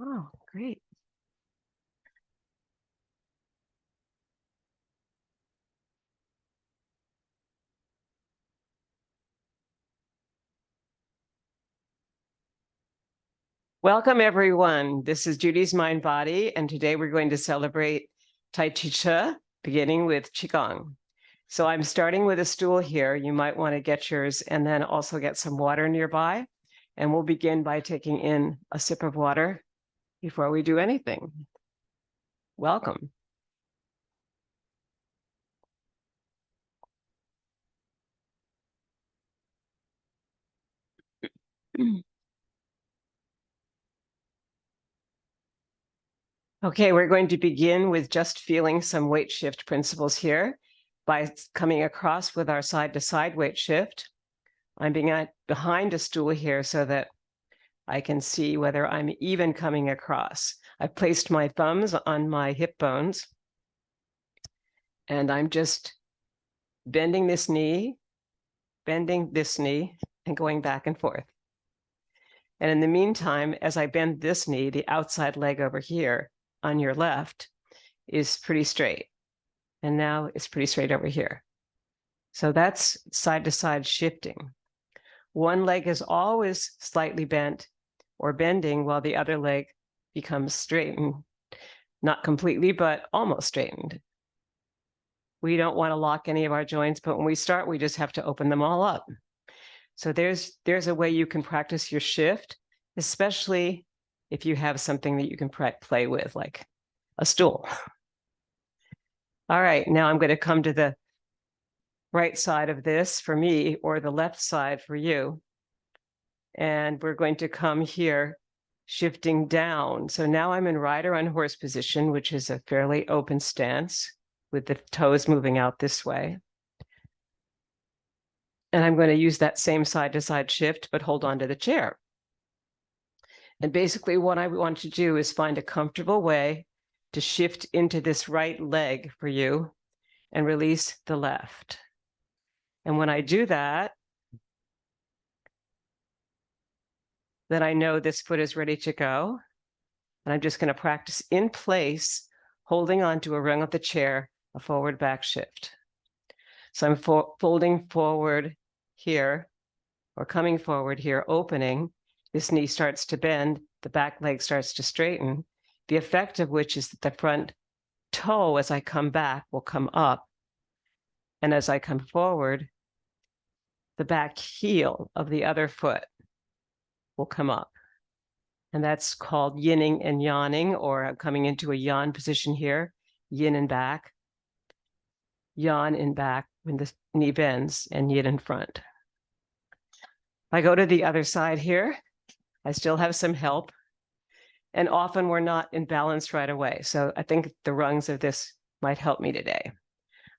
Oh, great. Welcome, everyone. This is Judy's Mind Body, and today we're going to celebrate Tai Chi, beginning with Qigong. So I'm starting with a stool here. You might want to get yours and then also get some water nearby. And we'll begin by taking in a sip of water before we do anything. Welcome. Okay, we're going to begin with just feeling some weight shift principles here by coming across with our side-to-side weight shift. I'm being behind a stool here so that I can see whether I'm even coming across. I've placed my thumbs on my hip bones, and I'm just bending this knee, and going back and forth. And in the meantime, as I bend this knee, the outside leg over here on your left is pretty straight. And now it's pretty straight over here. So that's side-to-side shifting. One leg is always slightly bent or bending while the other leg becomes straightened. Not completely, but almost straightened. We don't want to lock any of our joints, but when we start, we just have to open them all up. So there's a way you can practice your shift, especially if you have something that you can play with, like a stool. All right, now I'm going to come to the right side of this for me, or the left side for you. And we're going to come here, shifting down. So now I'm in rider on horse position, which is a fairly open stance with the toes moving out this way. And I'm going to use that same side-to-side shift, but hold on to the chair. And basically what I want to do is find a comfortable way to shift into this right leg for you and release the left. And when I do that, then I know this foot is ready to go. And I'm just going to practice in place, holding on to a rung of the chair, a forward back shift. So I'm folding forward here, or coming forward here, opening. This knee starts to bend, the back leg starts to straighten, the effect of which is that the front toe, as I come back, will come up. And as I come forward, the back heel of the other foot will come up. And that's called yinning and yanning, or I'm coming into a yan position here, yin and back, yan in back when the knee bends, and yin in front. If I go to the other side here, I still have some help. And often we're not in balance right away. So I think the rungs of this might help me today.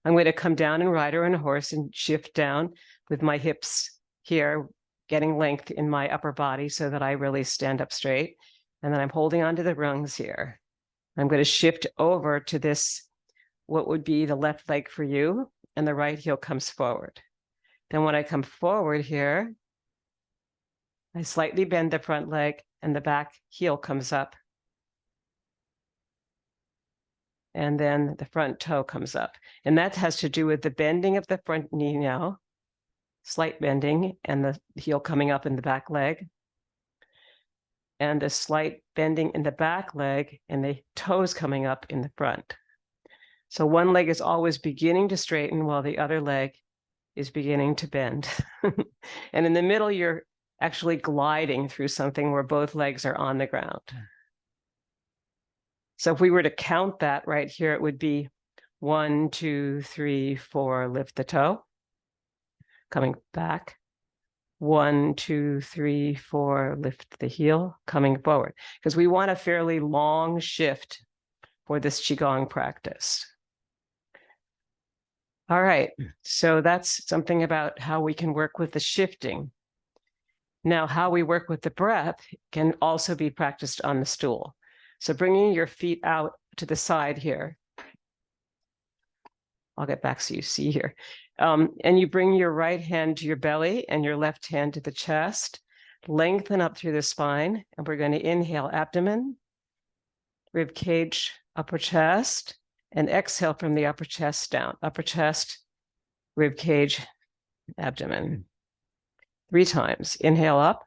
I'm going to come down and rider on a horse and shift down with my hips here, getting length in my upper body so that I really stand up straight. And then I'm holding onto the rungs here. I'm going to shift over to this, what would be the left leg for you, and the right heel comes forward. Then when I come forward here, I slightly bend the front leg and the back heel comes up. And then the front toe comes up. And that has to do with the bending of the front knee now, slight bending, and the heel coming up in the back leg. And the slight bending in the back leg and the toes coming up in the front. So one leg is always beginning to straighten while the other leg is beginning to bend. And in the middle, you're actually gliding through something where both legs are on the ground. So if we were to count that right here, it would be 1, 2, 3, 4, lift the toe, coming back. 1, 2, 3, 4, lift the heel, coming forward. Because we want a fairly long shift for this Qigong practice. All right, so that's something about how we can work with the shifting. Now, how we work with the breath can also be practiced on the stool. So bringing your feet out to the side here. I'll get back so you see here. And you bring your right hand to your belly and your left hand to the chest. Lengthen up through the spine. And we're going to inhale abdomen rib cage, upper chest, and exhale from the upper chest down. Upper chest, rib cage, abdomen. 3 times. Inhale up.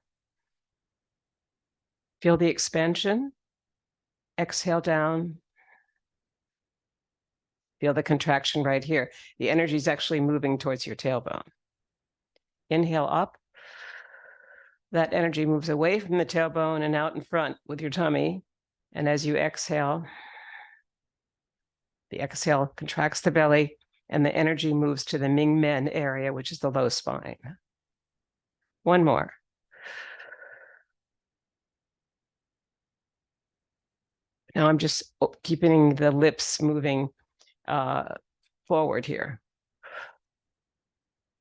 Feel the expansion. Exhale down. Feel the contraction right here. The energy is actually moving towards your tailbone. Inhale up. That energy moves away from the tailbone and out in front with your tummy. And as you exhale, the exhale contracts the belly and the energy moves to the Ming Men area, which is the low spine. One more. Now I'm just keeping the lips moving forward here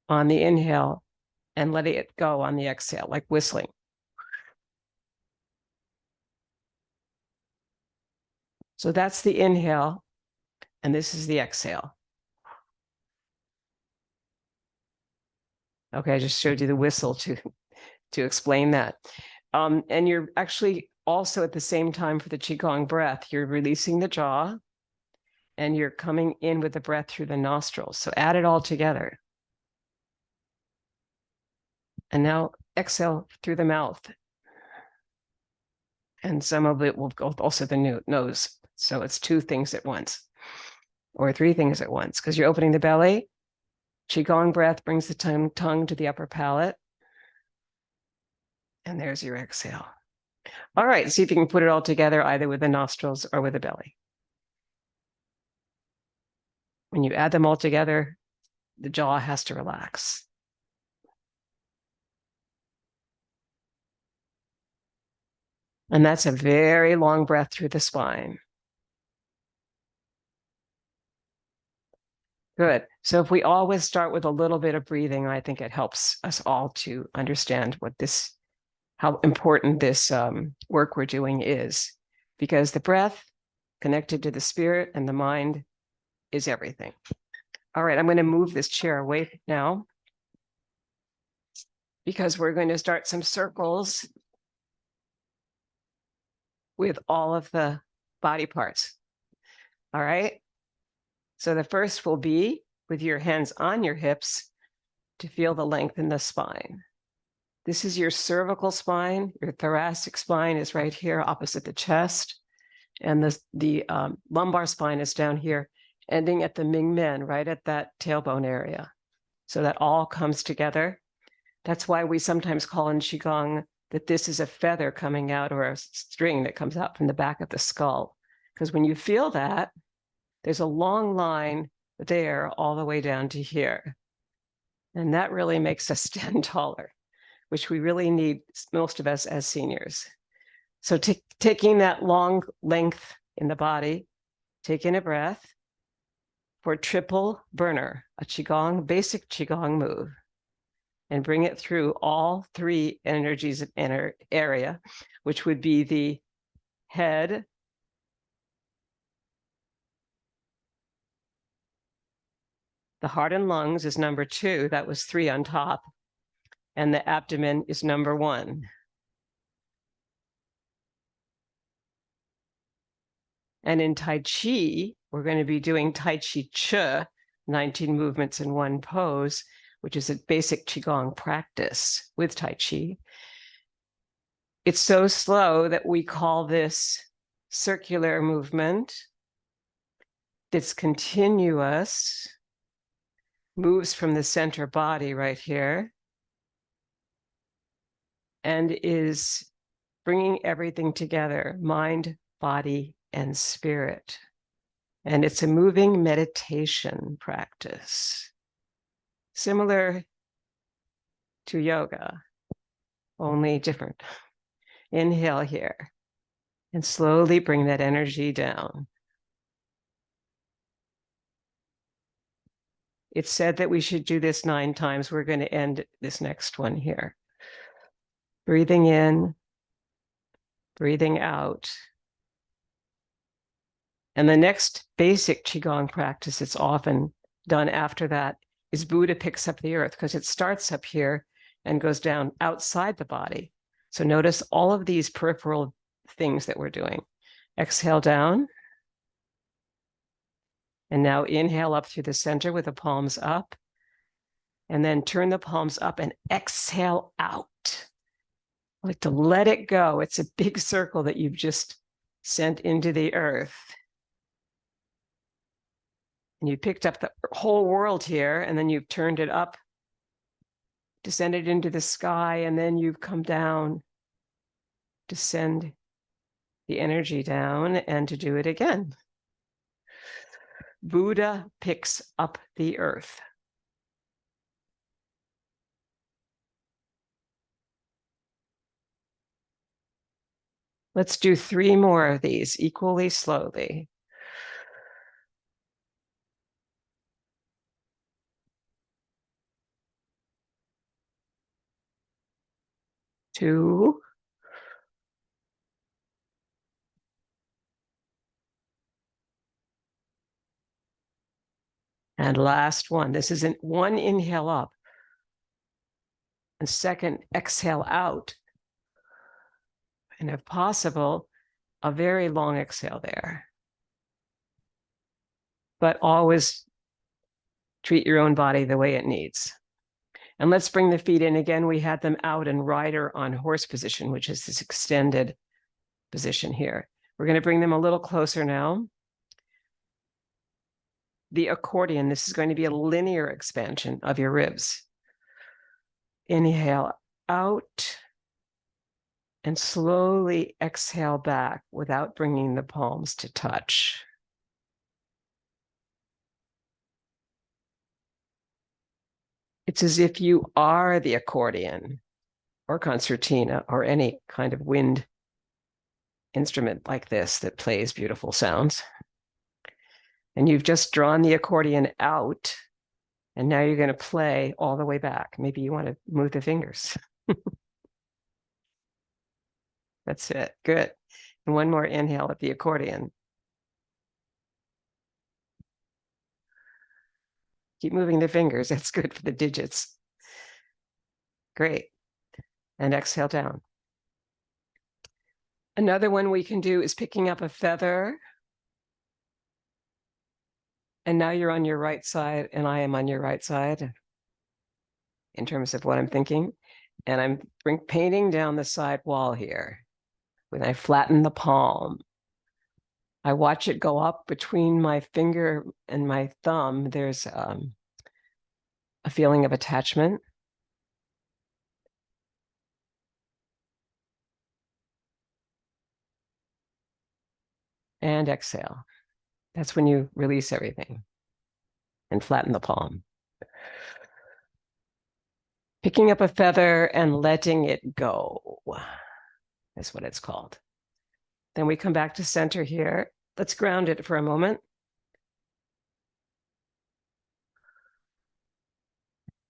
on the inhale and letting it go on the exhale, like whistling. So that's the inhale, and this is the exhale. Okay, I just showed you the whistle to explain that. And you're actually also at the same time for the Qigong breath, you're releasing the jaw and you're coming in with the breath through the nostrils. So add it all together. And now exhale through the mouth. And some of it will go also the nose. So it's 2 things at once or 3 things at once because you're opening the belly. Qigong breath brings the tongue to the upper palate. And there's your exhale. All right, see if you can put it all together either with the nostrils or with the belly. When you add them all together, the jaw has to relax. And that's a very long breath through the spine. Good. So if we always start with a little bit of breathing, I think it helps us all to understand how important this work we're doing is, because the breath connected to the spirit and the mind is everything. All right, I'm going to move this chair away now because we're going to start some circles with all of the body parts. All right. So the first will be with your hands on your hips to feel the length in the spine. This is your cervical spine. Your thoracic spine is right here opposite the chest. And the lumbar spine is down here, ending at the Ming Men, right at that tailbone area. So that all comes together. That's why we sometimes call in Qigong that this is a feather coming out or a string that comes out from the back of the skull. Because when you feel that, there's a long line there all the way down to here. And that really makes us stand taller, which we really need, most of us as seniors. So taking that long length in the body, take in a breath for triple burner, a Qigong, basic Qigong move, and bring it through all 3 energies of inner area, which would be the head, the heart and lungs is number 2. That was 3 on top. And the abdomen is number 1. And in Tai Chi, we're going to be doing Tai Chi Chi, 19 movements in one pose, which is a basic Qigong practice with Tai Chi. It's so slow that we call this circular movement. It's continuous, moves from the center body right here, and is bringing everything together, mind, body, and spirit. And it's a moving meditation practice, similar to yoga, only different. Inhale here, and slowly bring that energy down. It's said that we should do this 9 times. We're going to end this next one here. Breathing in, breathing out. And the next basic Qigong practice that's often done after that is Buddha picks up the earth, because it starts up here and goes down outside the body. So notice all of these peripheral things that we're doing. Exhale down. And now inhale up through the center with the palms up. And then turn the palms up and exhale out. Like to let it go. It's a big circle that you've just sent into the earth. And you picked up the whole world here, and then you've turned it up, descended into the sky, and then you've come down to send the energy down and to do it again. Buddha picks up the earth. Let's do 3 more of these equally slowly. 2. And last one. This is one inhale up. And second, exhale out. And if possible, a very long exhale there. But always treat your own body the way it needs. And let's bring the feet in again. We had them out in rider on horse position, which is this extended position here. We're going to bring them a little closer now. The accordion, this is going to be a linear expansion of your ribs. Inhale out and slowly exhale back without bringing the palms to touch. It's as if you are the accordion or concertina or any kind of wind instrument like this that plays beautiful sounds. And you've just drawn the accordion out, and now you're going to play all the way back. Maybe you want to move the fingers. That's it. Good. And one more inhale at the accordion. Keep moving the fingers. That's good for the digits. Great. And exhale down. Another one we can do is picking up a feather. And now you're on your right side, and I am on your right side in terms of what I'm thinking. And I'm painting down the side wall here. When I flatten the palm, I watch it go up between my finger and my thumb. There's a feeling of attachment. And exhale. That's when you release everything and flatten the palm. Picking up a feather and letting it go is what it's called. Then we come back to center here. Let's ground it for a moment.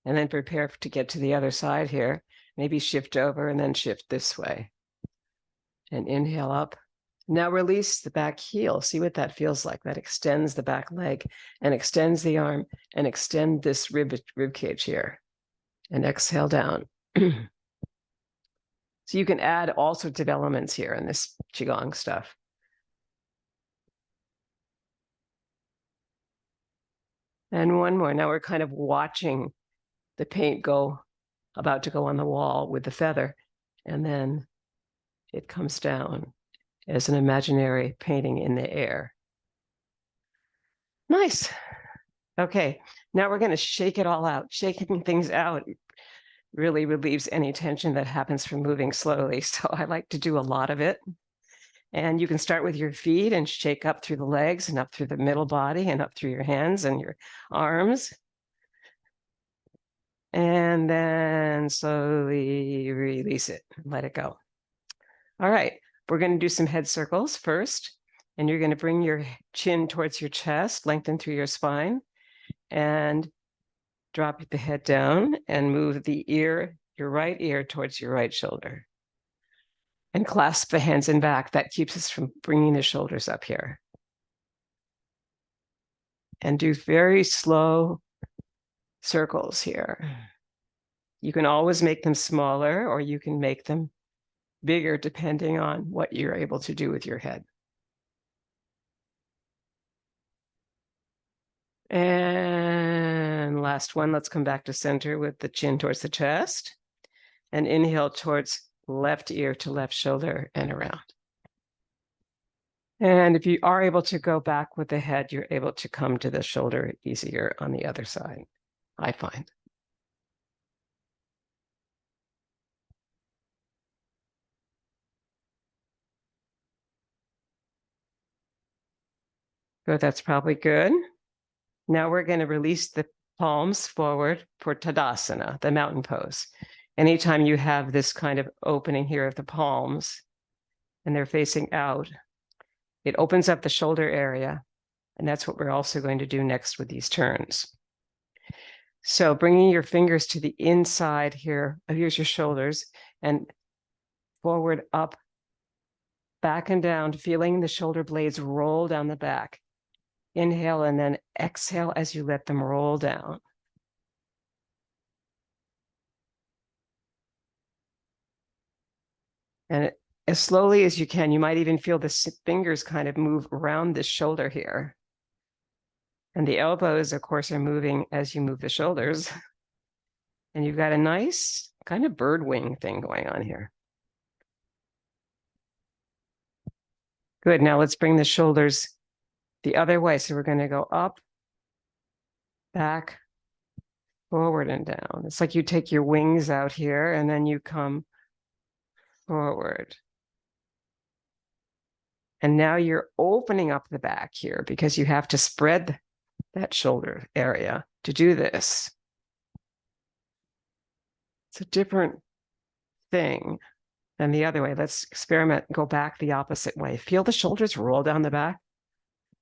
And then prepare to get to the other side here. Maybe shift over and then shift this way. And inhale up. Now release the back heel. See what that feels like. That extends the back leg and extends the arm and extend this rib cage here. And exhale down. So you can add all sorts of elements here in this Qigong stuff. And one more. Now we're kind of watching the paint about to go on the wall with the feather. And then it comes down as an imaginary painting in the air. Nice. Okay, now we're going to shake it all out. Shaking things out really relieves any tension that happens from moving slowly. So I like to do a lot of it. And you can start with your feet and shake up through the legs and up through the middle body and up through your hands and your arms. And then slowly release it, let it go. All right, we're going to do some head circles first. And you're going to bring your chin towards your chest, lengthen through your spine, and drop the head down and move the ear, your right ear, towards your right shoulder. And clasp the hands in back. That keeps us from bringing the shoulders up here. And do very slow circles here. You can always make them smaller, or you can make them bigger depending on what you're able to do with your head. And last one, let's come back to center with the chin towards the chest. And inhale towards left ear to left shoulder and around. And if you are able to go back with the head, you're able to come to the shoulder easier on the other side, I find. Good, that's probably good. Now we're going to release the palms forward for Tadasana, the mountain pose. Anytime you have this kind of opening here of the palms and they're facing out, it opens up the shoulder area. And that's what we're also going to do next with these turns. So bringing your fingers to the inside here, here's your shoulders, and forward, up, back and down, feeling the shoulder blades roll down the back. Inhale and then exhale as you let them roll down. And as slowly as you can, you might even feel the fingers kind of move around the shoulder here. And the elbows, of course, are moving as you move the shoulders. And you've got a nice kind of bird wing thing going on here. Good. Now let's bring the shoulders the other way. So we're going to go up, back, forward, and down. It's like you take your wings out here and then you come forward. And now you're opening up the back here because you have to spread that shoulder area to do this. It's a different thing than the other way. Let's experiment, go back the opposite way. Feel the shoulders roll down the back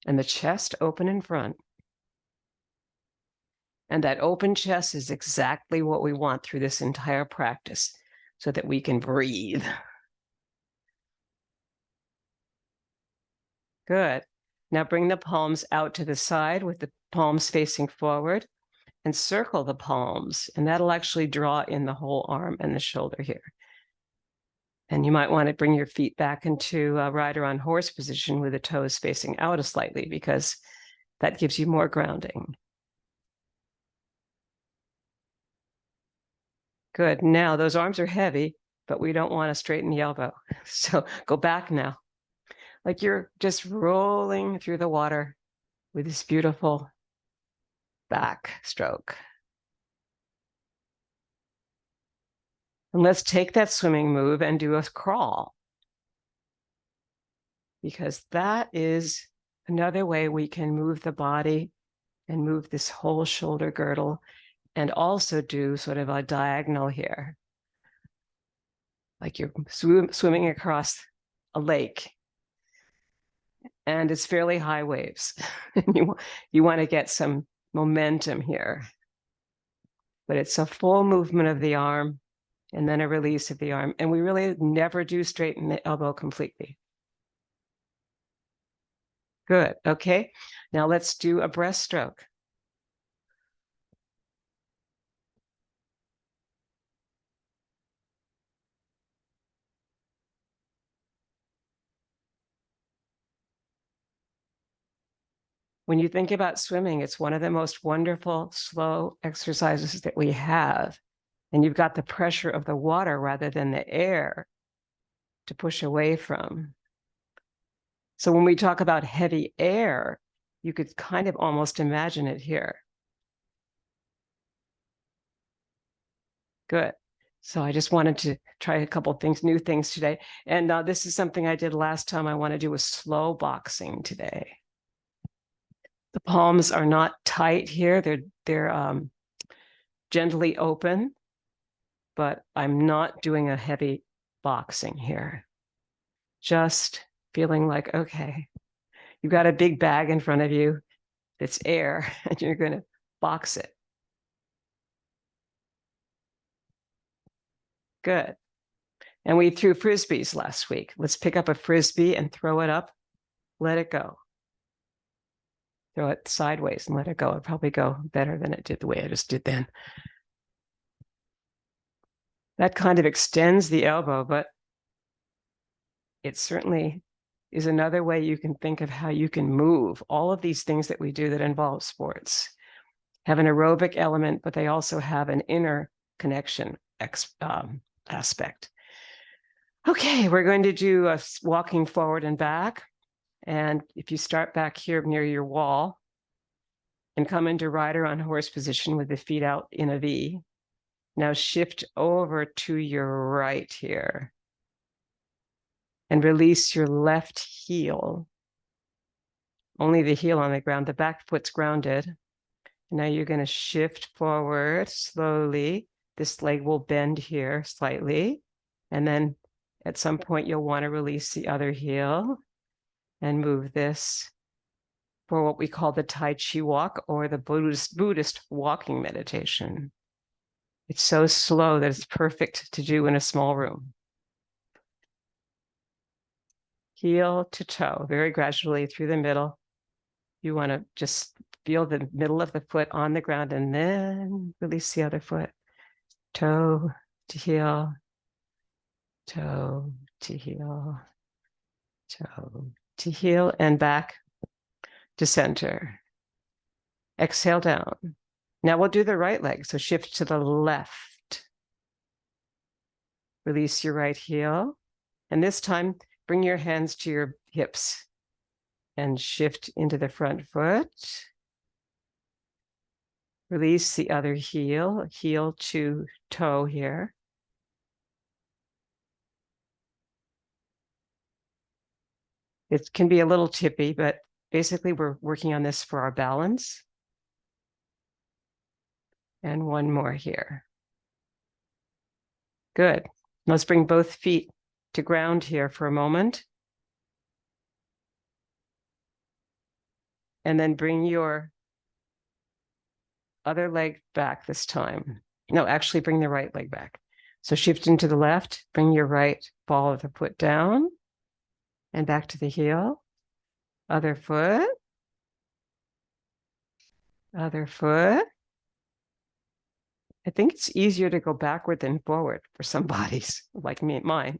and the chest open in front. And that open chest is exactly what we want through this entire practice so that we can breathe. Good. Now bring the palms out to the side with the palms facing forward and circle the palms. And that'll actually draw in the whole arm and the shoulder here. And you might want to bring your feet back into a rider on horse position with the toes facing out slightly because that gives you more grounding. Good. Now those arms are heavy, but we don't want to straighten the elbow. So go back now. Like you're just rolling through the water with this beautiful back stroke. And let's take that swimming move and do a crawl. Because that is another way we can move the body and move this whole shoulder girdle and also do sort of a diagonal here. Like you're swimming across a lake and it's fairly high waves. you want to get some momentum here. But it's a full movement of the arm and then a release of the arm. And we really never do straighten the elbow completely. Good. Okay. Now let's do a breaststroke. When you think about swimming, it's one of the most wonderful, slow exercises that we have. And you've got the pressure of the water rather than the air to push away from. So when we talk about heavy air, you could kind of almost imagine it here. Good. So I just wanted to try a couple of things, new things today. And this is something I did last time. I want to do a slow boxing today. The palms are not tight here. They're gently open, but I'm not doing a heavy boxing here. Just feeling like, okay, you've got a big bag in front of you. It's air, and you're going to box it. Good. And we threw frisbees last week. Let's pick up a frisbee and throw it up. Let it go. Throw it sideways and let it go. It'll probably go better than it did the way I just did then. That kind of extends the elbow, but it certainly is another way you can think of how you can move. All of these things that we do that involve sports have an aerobic element, but they also have an inner connection aspect. Okay, we're going to do a walking forward and back. And if you start back here near your wall and come into rider on horse position with the feet out in a V, now shift over to your right here and release your left heel. Only the heel on the ground, the back foot's grounded. Now you're going to shift forward slowly. This leg will bend here slightly. And then at some point, you'll want to release the other heel and move this for what we call the Tai Chi walk or the Buddhist walking meditation. It's so slow that it's perfect to do in a small room. Heel to toe, very gradually through the middle. You want to just feel the middle of the foot on the ground and then release the other foot. Toe to heel, toe to heel, toe to heel, and back to center. Exhale down. Now we'll do the right leg. So shift to the left. Release your right heel. And this time, bring your hands to your hips and shift into the front foot. Release the other heel, heel to toe here. It can be a little tippy, but basically we're working on this for our balance. And one more here. Good. Let's bring both feet to ground here for a moment. And then bring your other leg back this time. No, actually bring the right leg back. So shift into the left, bring your right ball of the foot down and back to the heel. Other foot. Other foot. I think it's easier to go backward than forward for some bodies like mine.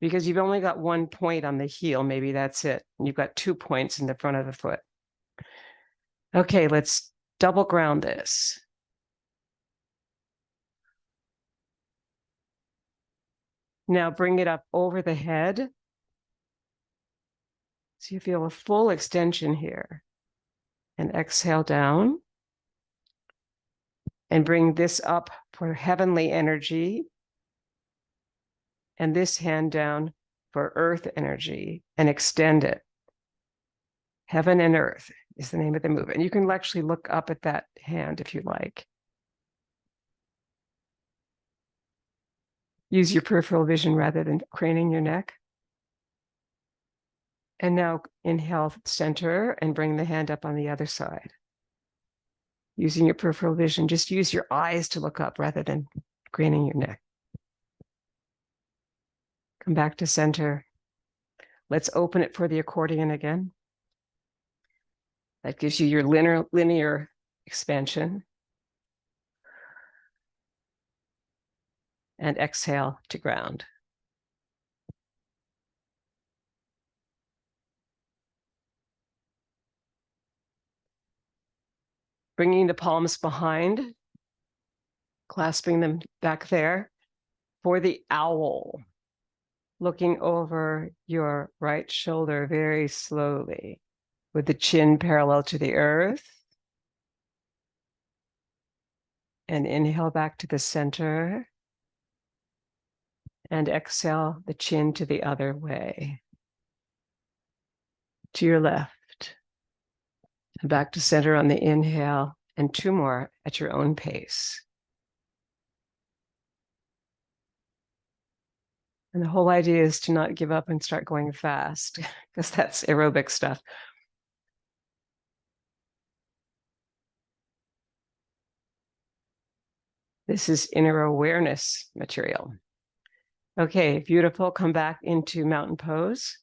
Because you've only got one point on the heel, maybe that's it. And you've got 2 points in the front of the foot. Okay, let's double ground this. Now bring it up over the head. So you feel a full extension here. And exhale down. And bring this up for heavenly energy. And this hand down for earth energy and extend it. Heaven and earth is the name of the movement. You can actually look up at that hand if you like. Use your peripheral vision rather than craning your neck. And now inhale, center, and bring the hand up on the other side. Using your peripheral vision, just use your eyes to look up rather than craning your neck. Come back to center. Let's open it for the accordion again. That gives you your linear expansion. And exhale to ground. Bringing the palms behind, clasping them back there for the owl. Looking over your right shoulder very slowly with the chin parallel to the earth. And inhale back to the center. And exhale the chin to the other way. To your left. And back to center on the inhale. And 2 more at your own pace. And the whole idea is to not give up and start going fast, because that's aerobic stuff. This is inner awareness material. Okay, beautiful. Come back into mountain pose.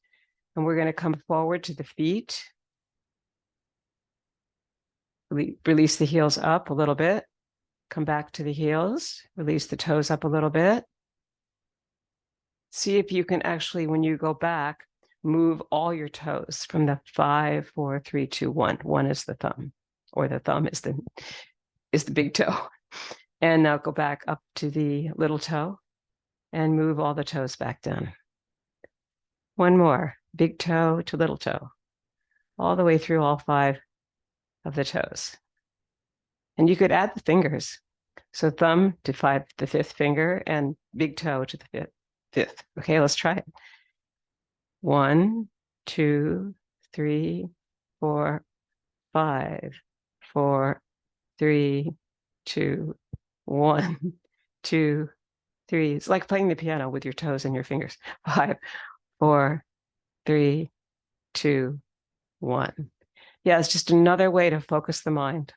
And we're going to come forward to the feet. Release the heels up a little bit. Come back to the heels. Release the toes up a little bit. See if you can actually, when you go back, move all your toes from the 5, 4, 3, 2, 1. 1 is the thumb, or the thumb is the big toe. And now go back up to the little toe and move all the toes back down. One more, big toe to little toe, all the way through all 5 of the toes. And you could add the fingers. So thumb to 5, the 5th finger, and big toe to the 5th. Okay, let's try it. 1, 2, 3, 4, 5, 4, 3, 2, 1, 2, 3. It's like playing the piano with your toes and your fingers. 5, 4, 3, 2, 1. Yeah, it's just another way to focus the mind.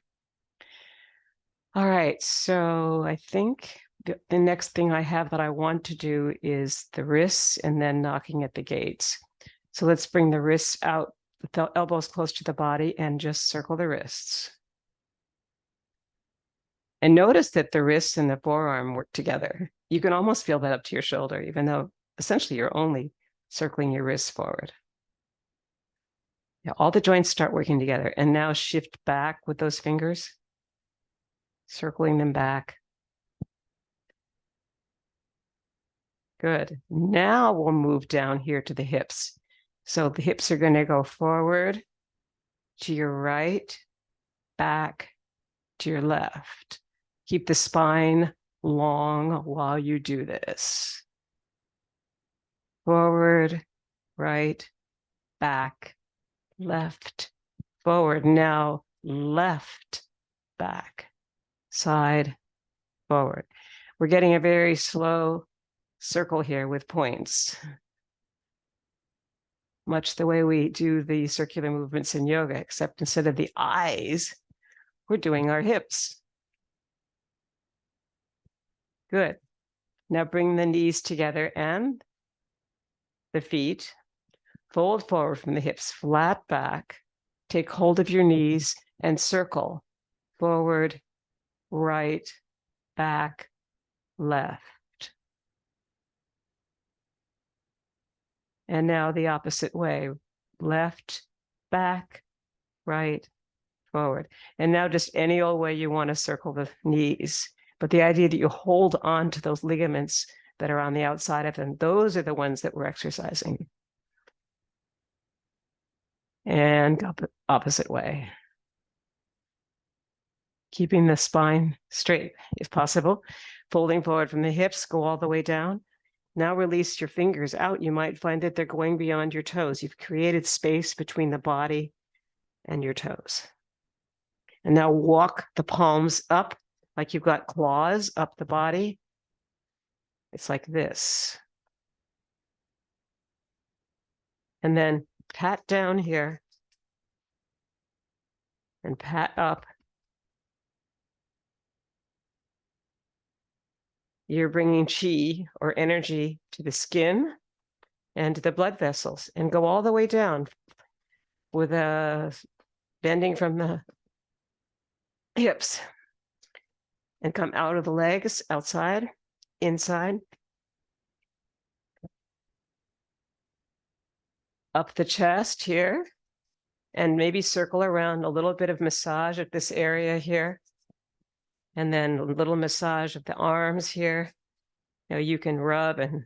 All right, so I think the next thing I have that I want to do is the wrists and then knocking at the gates. So let's bring the wrists out, the elbows close to the body, and just circle the wrists. And notice that the wrists and the forearm work together. You can almost feel that up to your shoulder, even though essentially you're only circling your wrists forward. Yeah, all the joints start working together. And now shift back with those fingers, circling them back. Good. Now we'll move down here to the hips. So the hips are going to go forward, to your right, back, to your left. Keep the spine long while you do this. Forward, right, back, left, forward. Now left, back, side, forward. We're getting a very slow circle here with points, much the way we do the circular movements in yoga, except instead of the eyes, we're doing our hips. Good. Now bring the knees together and the feet. Fold forward from the hips, flat back. Take hold of your knees and circle forward, right, back, left. And now the opposite way, left, back, right, forward. And now just any old way you want to circle the knees. But the idea that you hold on to those ligaments that are on the outside of them, those are the ones that we're exercising. And opposite way. Keeping the spine straight if possible. Folding forward from the hips, go all the way down. Now release your fingers out. You might find that they're going beyond your toes. You've created space between the body and your toes. And now walk the palms up like you've got claws up the body. It's like this. And then pat down here and pat up. You're bringing chi or energy to the skin and to the blood vessels, and go all the way down with a bending from the hips and come out of the legs, outside, inside, up the chest here, and maybe circle around, a little bit of massage at this area here, and then a little massage of the arms here. You know, you can rub and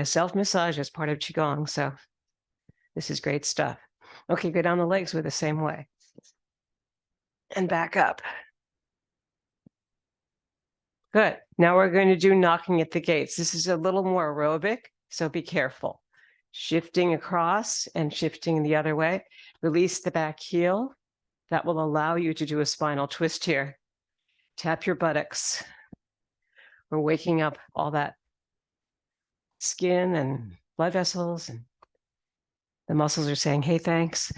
self-massage is part of Qigong, so this is great stuff. Okay, go down the legs with the same way. And back up. Good. Now we're going to do knocking at the gates. This is a little more aerobic, so be careful. Shifting across and shifting the other way. Release the back heel. That will allow you to do a spinal twist here. Tap your buttocks. We're waking up all that skin and blood vessels, and the muscles are saying, hey, thanks.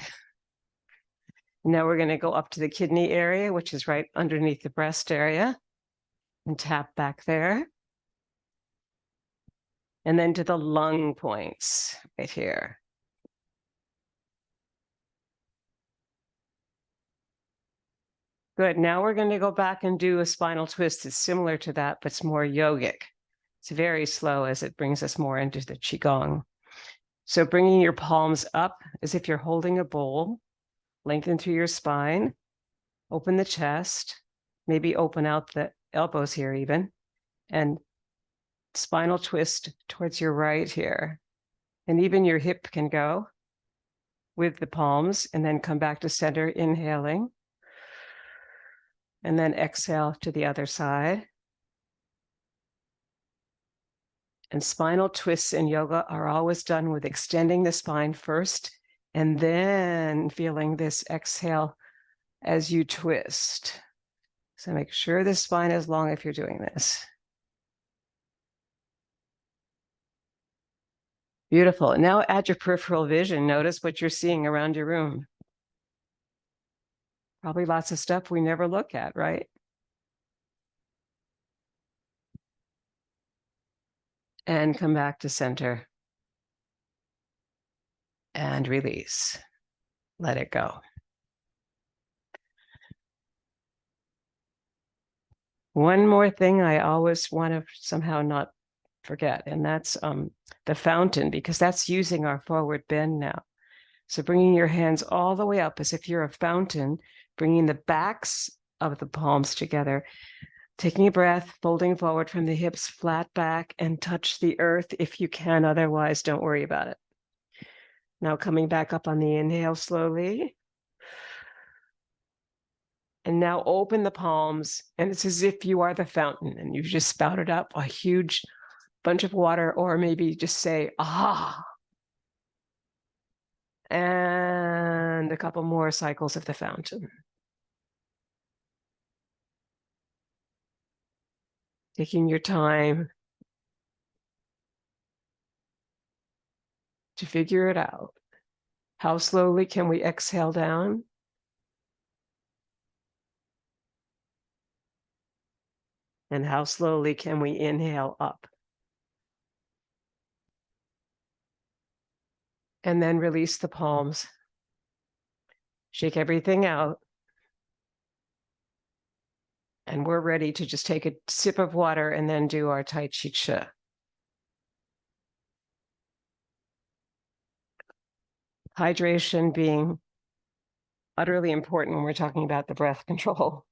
Now we're going to go up to the kidney area, which is right underneath the breast area, and tap back there. And then to the lung points right here. Good. Now we're going to go back and do a spinal twist. It's similar to that, but it's more yogic. It's very slow as it brings us more into the Qigong. So bringing your palms up as if you're holding a bowl, lengthen through your spine, open the chest, maybe open out the elbows here even, and spinal twist towards your right here. And even your hip can go with the palms, and then come back to center, inhaling. And then exhale to the other side. And spinal twists in yoga are always done with extending the spine first, and then feeling this exhale as you twist. So make sure the spine is long if you're doing this. Beautiful. Now add your peripheral vision. Notice what you're seeing around your room. Probably lots of stuff we never look at, right? And come back to center. And release. Let it go. One more thing I always want to somehow not forget, and that's the fountain, because that's using our forward bend now. So bringing your hands all the way up as if you're a fountain, bringing the backs of the palms together, taking a breath, folding forward from the hips, flat back, and touch the earth if you can. Otherwise, don't worry about it. Now coming back up on the inhale slowly. And now open the palms, and it's as if you are the fountain and you've just spouted up a huge bunch of water, or maybe just say, ah. And a couple more cycles of the fountain. Taking your time to figure it out. How slowly can we exhale down? And how slowly can we inhale up? And then release the palms. Shake everything out. And we're ready to just take a sip of water and then do our Tai Chi. Hydration being utterly important when we're talking about the breath control.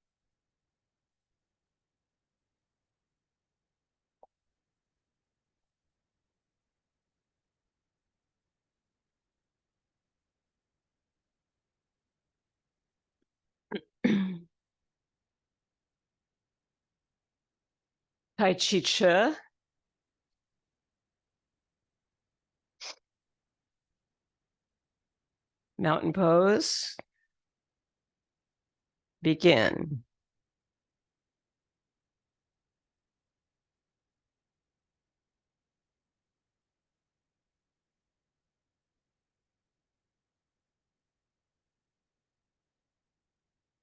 Tai Chi. Mountain pose. Begin.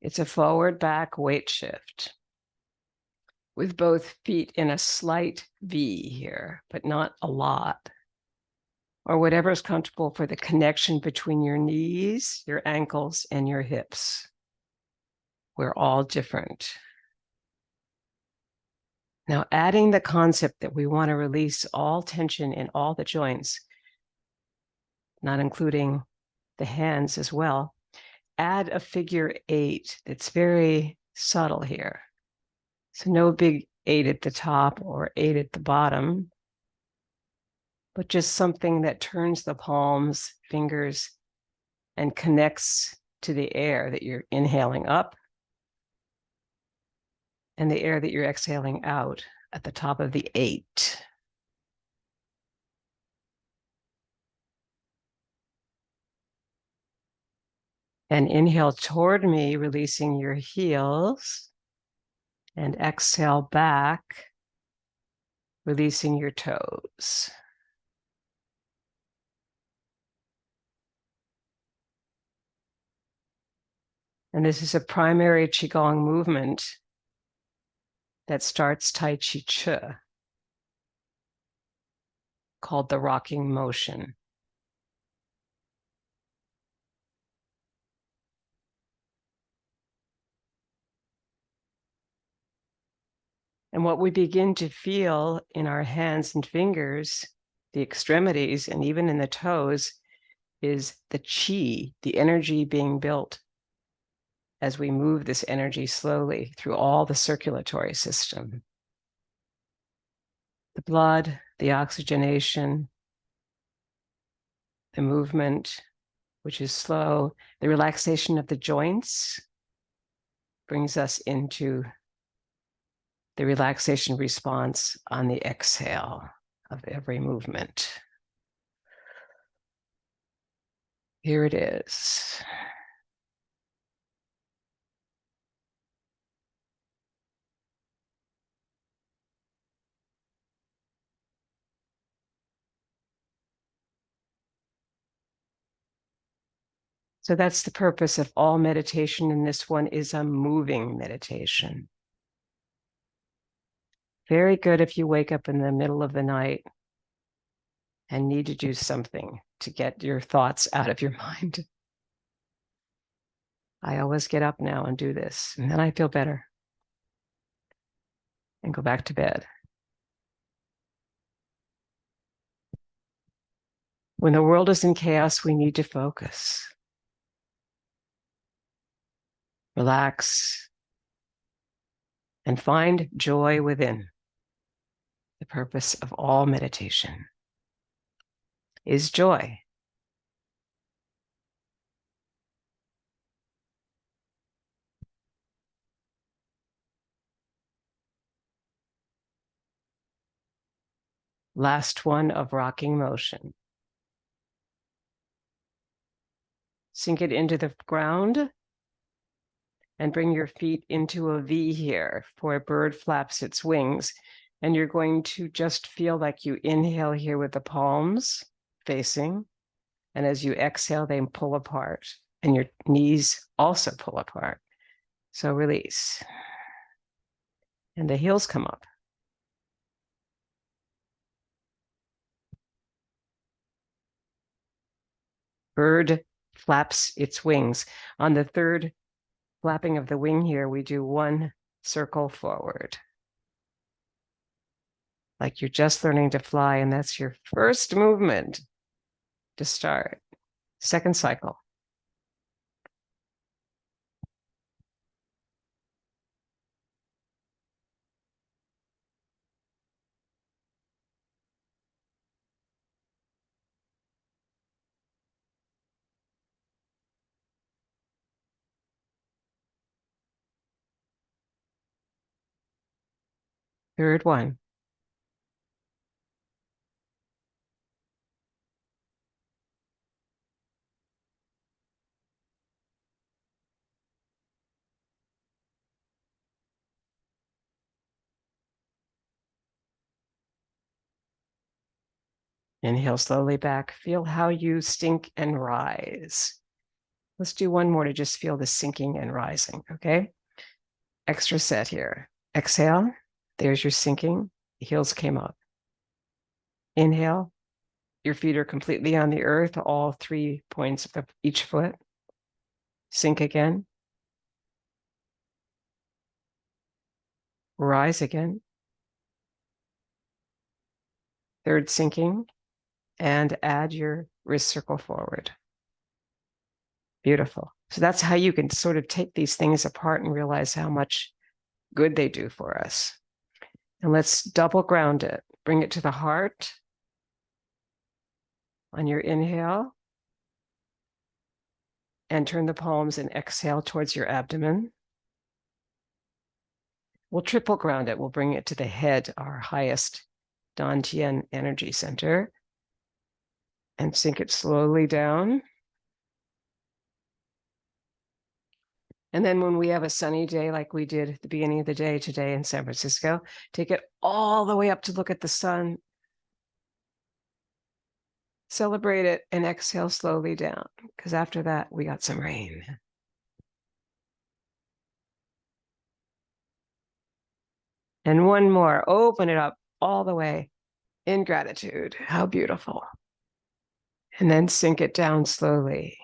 It's a forward back weight shift with both feet in a slight V here, but not a lot. Or whatever is comfortable for the connection between your knees, your ankles, and your hips. We're all different. Now, adding the concept that we want to release all tension in all the joints, not including the hands as well, add a figure 8 that's very subtle here. So no big 8 at the top or 8 at the bottom, but just something that turns the palms, fingers, and connects to the air that you're inhaling up and the air that you're exhaling out at the top of the 8. And inhale toward me, releasing your heels. And exhale back, releasing your toes. And this is a primary Qigong movement that starts Tai Chi, called the rocking motion. And what we begin to feel in our hands and fingers, the extremities, and even in the toes, is the chi, the energy being built as we move this energy slowly through all the circulatory system. The blood, the oxygenation, the movement, which is slow, the relaxation of the joints brings us into the relaxation response on the exhale of every movement. Here it is. So that's the purpose of all meditation, and this one is a moving meditation. Very good if you wake up in the middle of the night and need to do something to get your thoughts out of your mind. I always get up now and do this, and then I feel better and go back to bed. When the world is in chaos, we need to focus. Relax and find joy within. The purpose of all meditation is joy. Last one of rocking motion. Sink it into the ground and bring your feet into a V here, for a bird flaps its wings. And you're going to just feel like you inhale here with the palms facing. And as you exhale, they pull apart and your knees also pull apart. So release. And the heels come up. Bird flaps its wings. On the third flapping of the wing here, we do one circle forward. Like you're just learning to fly, and that's your first movement to start. Second cycle. Third one. Inhale slowly back. Feel how you sink and rise. Let's do one more to just feel the sinking and rising, okay? Extra set here. Exhale. There's your sinking. The heels came up. Inhale. Your feet are completely on the earth, all 3 points of each foot. Sink again. Rise again. Third sinking. And add your wrist circle forward. Beautiful. So that's how you can sort of take these things apart and realize how much good they do for us. And let's double ground it. Bring it to the heart on your inhale. And turn the palms and exhale towards your abdomen. We'll triple ground it. We'll bring it to the head, our highest Dantian energy center. And sink it slowly down. And then when we have a sunny day like we did at the beginning of the day today in San Francisco, take it all the way up to look at the sun. Celebrate it and exhale slowly down, because after that, we got some rain. And one more, open it up all the way in gratitude. How beautiful. And then sink it down slowly.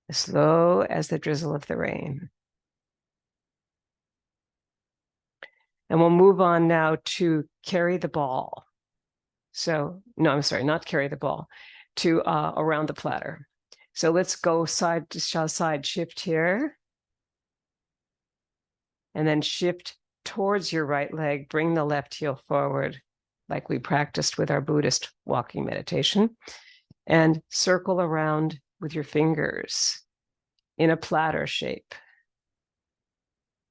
As slow as the drizzle of the rain. And we'll move on now to carry the ball. So, no, I'm sorry, not carry the ball, to around the platter. So let's go side to side shift here. And then shift towards your right leg, bring the left heel forward, like we practiced with our Buddhist walking meditation, and circle around with your fingers in a platter shape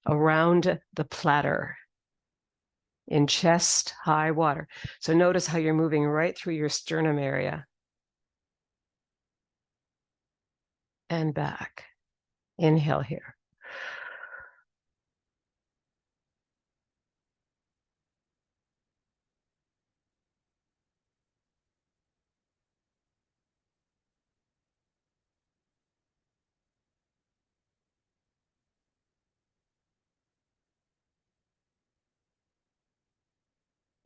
around the platter in chest high water. So notice how you're moving right through your sternum area and back. Inhale here.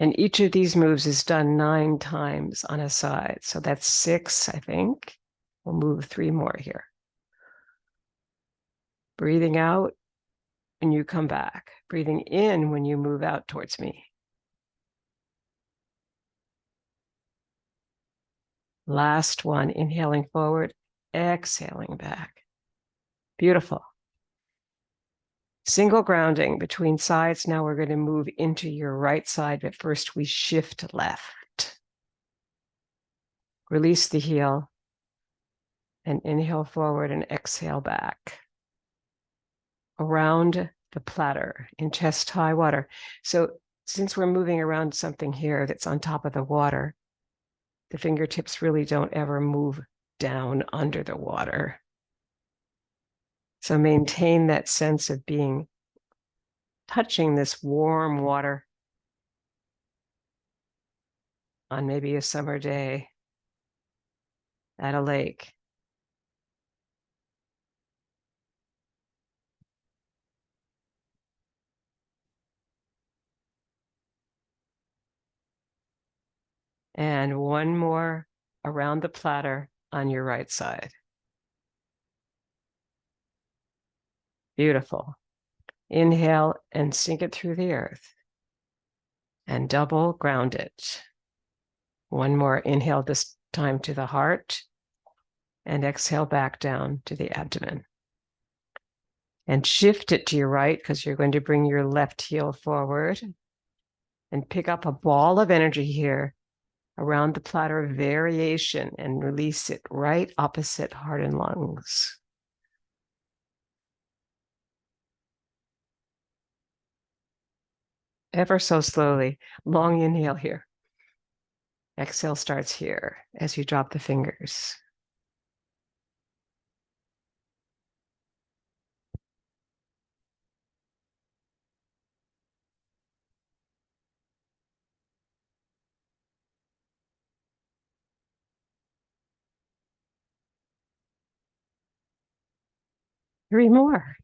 And each of these moves is done 9 times on a side. So that's 6, I think. We'll move 3 more here. Breathing out when you come back. Breathing in when you move out towards me. Last one, inhaling forward, exhaling back. Beautiful. Single grounding between sides. Now we're going to move into your right side, but first we shift left. Release the heel and inhale forward and exhale back. Around the platter in chest high water. So since we're moving around something here that's on top of the water, the fingertips really don't ever move down under the water. So maintain that sense of being touching this warm water on maybe a summer day at a lake. And one more around the platter on your right side. Beautiful. Inhale and sink it through the earth. And double ground it. One more inhale, this time to the heart. And exhale back down to the abdomen. And shift it to your right because you're going to bring your left heel forward. And pick up a ball of energy here around the platter of variation and release it right opposite heart and lungs. Ever so slowly. Long inhale here. Exhale starts here as you drop the fingers. Three more.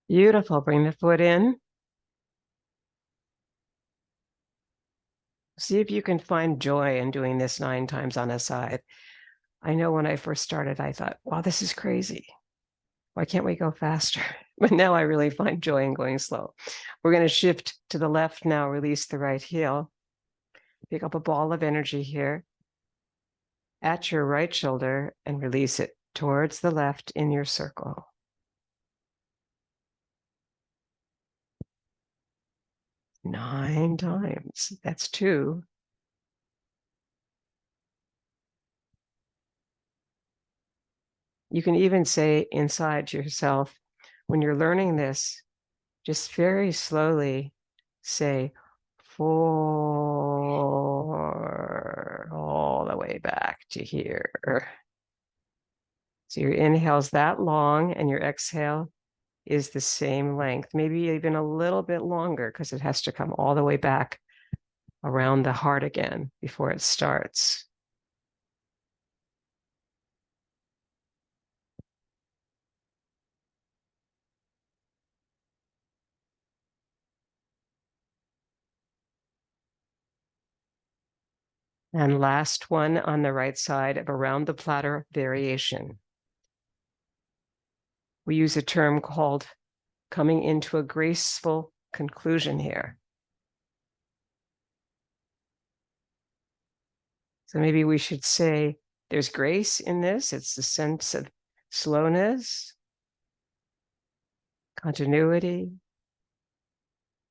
Beautiful. Bring the foot in. See if you can find joy in doing this 9 times on a side. I know when I first started, I thought, wow, this is crazy. Why can't we go faster? But now I really find joy in going slow. We're going to shift to the left now, release the right heel. Pick up a ball of energy here at your right shoulder and release it towards the left in your circle. 9 times. That's 2. You can even say inside to yourself, when you're learning this, just very slowly say 4 all the way back to here. So your inhale's that long and your exhale is the same length, maybe even a little bit longer because it has to come all the way back around the heart again before it starts. And last one on the right side of around the platter variation. We use a term called coming into a graceful conclusion here. So maybe we should say there's grace in this. It's the sense of slowness, continuity,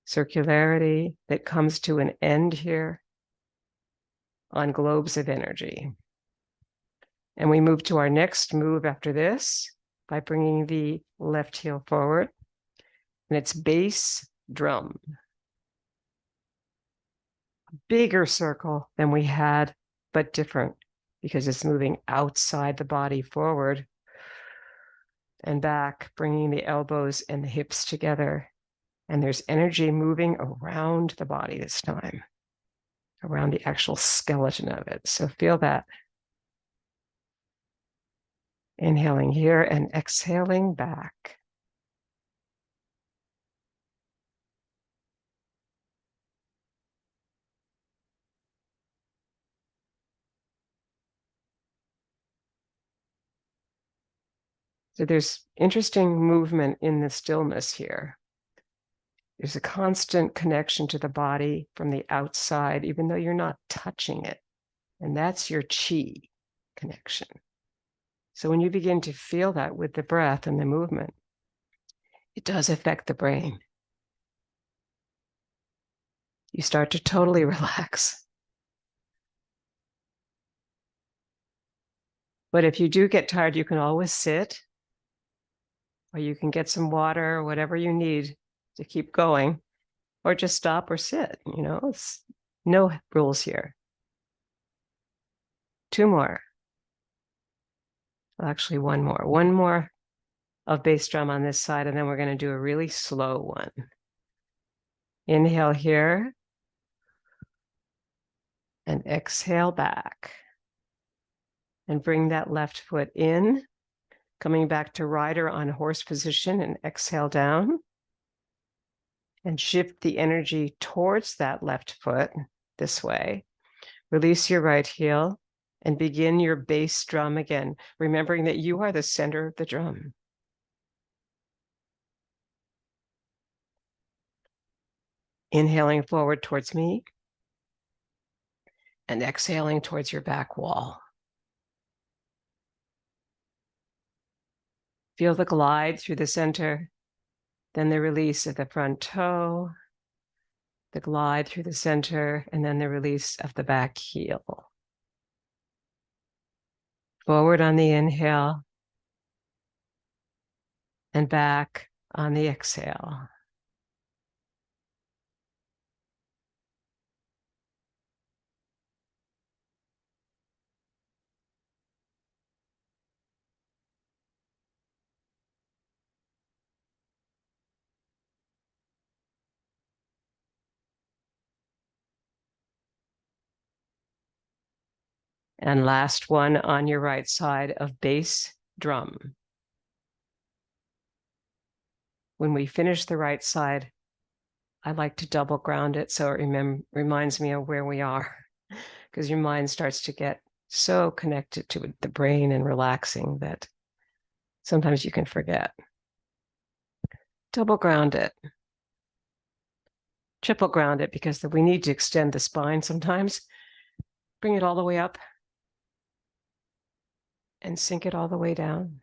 circularity that comes to an end here on globes of energy. And we move to our next move after this by bringing the left heel forward. And it's bass drum. Bigger circle than we had, but different because it's moving outside the body forward and back, bringing the elbows and the hips together. And there's energy moving around the body this time, around the actual skeleton of it. So feel that. Inhaling here and exhaling back. So there's interesting movement in the stillness here. There's a constant connection to the body from the outside, even though you're not touching it. And that's your chi connection. So when you begin to feel that with the breath and the movement, it does affect the brain. You start to totally relax. But if you do get tired, you can always sit, or you can get some water or whatever you need to keep going, or just stop or sit. You know, it's no rules here. 2 more. Well, actually, 1 more. 1 more of bass drum on this side, and then we're going to do a really slow one. Inhale here and exhale back. And bring that left foot in, coming back to rider on horse position and exhale down. And shift the energy towards that left foot this way. Release your right heel and begin your bass drum again, remembering that you are the center of the drum. Inhaling forward towards me and exhaling towards your back wall. Feel the glide through the center, then the release of the front toe, the glide through the center, and then the release of the back heel. Forward on the inhale and back on the exhale. And last one on your right side of bass drum. When we finish the right side, I like to double ground it so it reminds me of where we are, because your mind starts to get so connected to the brain and relaxing that sometimes you can forget. Double ground it. Triple ground it, because we need to extend the spine sometimes. Bring it all the way up and sink it all the way down.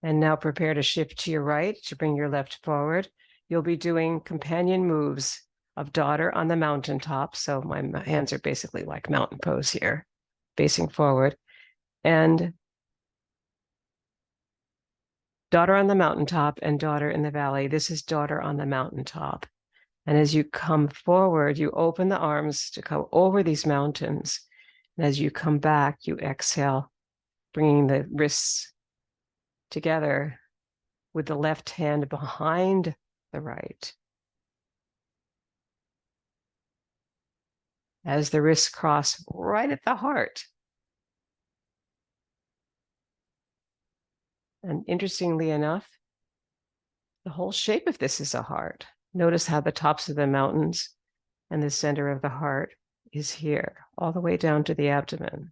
And now prepare to shift to your right to bring your left forward. You'll be doing companion moves of daughter on the mountaintop. So my hands are basically like mountain pose here, facing forward. And daughter on the mountaintop and daughter in the valley. This is daughter on the mountaintop. And as you come forward, you open the arms to go over these mountains. And as you come back, you exhale, bringing the wrists together with the left hand behind the right. As the wrists cross right at the heart. And interestingly enough, the whole shape of this is a heart. Notice how the tops of the mountains and the center of the heart is here, all the way down to the abdomen.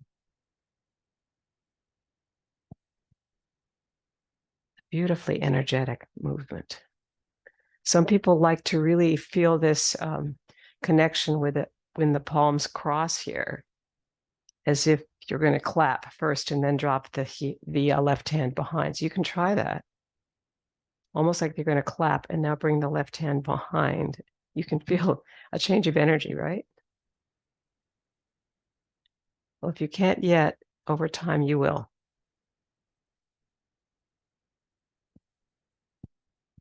Beautifully energetic movement. Some people like to really feel this connection with it when the palms cross here, as if you're going to clap first and then drop the left hand behind. So you can try that. Almost like you're going to clap and now bring the left hand behind. You can feel a change of energy, right? Well, if you can't yet, over time you will.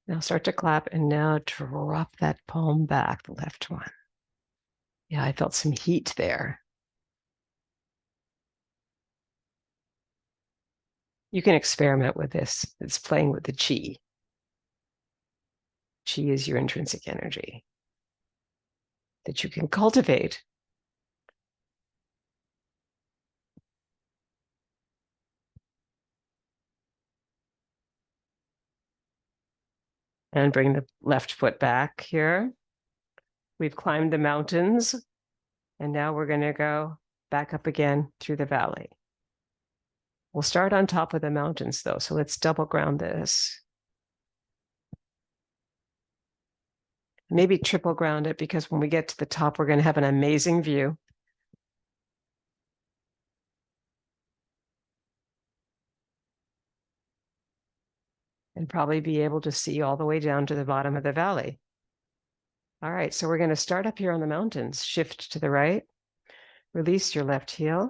Now start to clap and now drop that palm back, the left one. Yeah, I felt some heat there. You can experiment with this. It's playing with the chi. Chi is your intrinsic energy that you can cultivate. And bring the left foot back here. We've climbed the mountains, and now we're going to go back up again through the valley. We'll start on top of the mountains, though, so let's double ground this. Maybe triple ground it, because when we get to the top, we're going to have an amazing view. And probably be able to see all the way down to the bottom of the valley. All right, so we're going to start up here on the mountains. Shift to the right, release your left heel,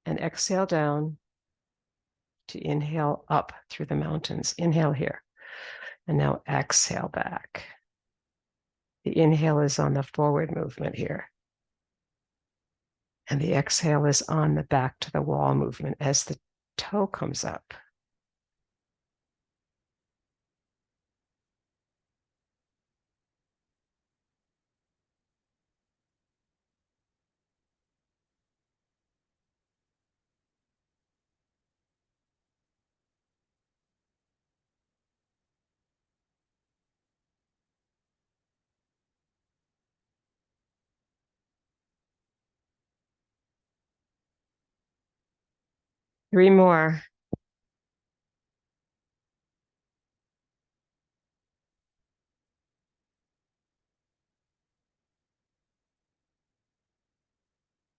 and exhale down to inhale up through the mountains. Inhale here, and now exhale back. The inhale is on the forward movement here. And the exhale is on the back to the wall movement as the toe comes up. Three more.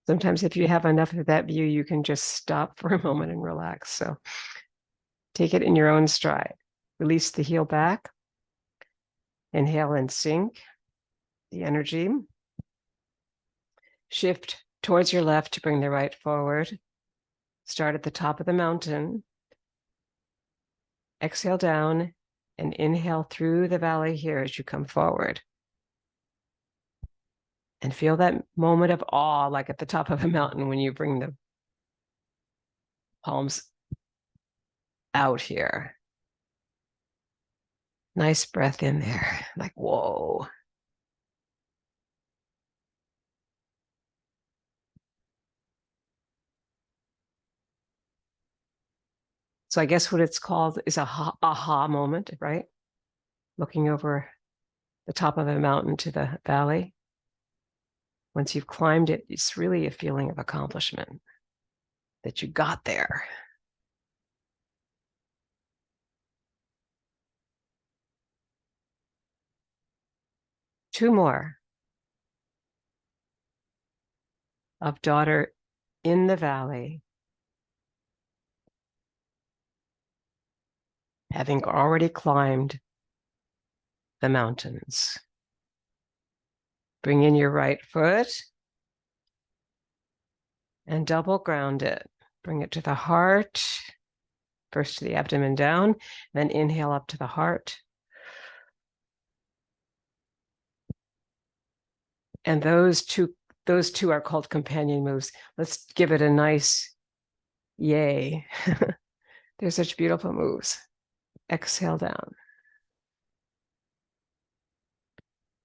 Sometimes if you have enough of that view, you can just stop for a moment and relax. So take it in your own stride. Release the heel back. Inhale and sink the energy. Shift towards your left to bring the right forward. Start at the top of the mountain. Exhale down and inhale through the valley here as you come forward. And feel that moment of awe, like at the top of a mountain when you bring the palms out here. Nice breath in there, like, whoa. So I guess what it's called is a aha moment, right? Looking over the top of a mountain to the valley. Once you've climbed it, it's really a feeling of accomplishment that you got there. Two more. Of daughter in the valley, having already climbed the mountains. Bring in your right foot and double ground it. Bring it to the heart, first to the abdomen down, then inhale up to the heart. And those two are called companion moves. Let's give it a nice yay. They're such beautiful moves. Exhale down.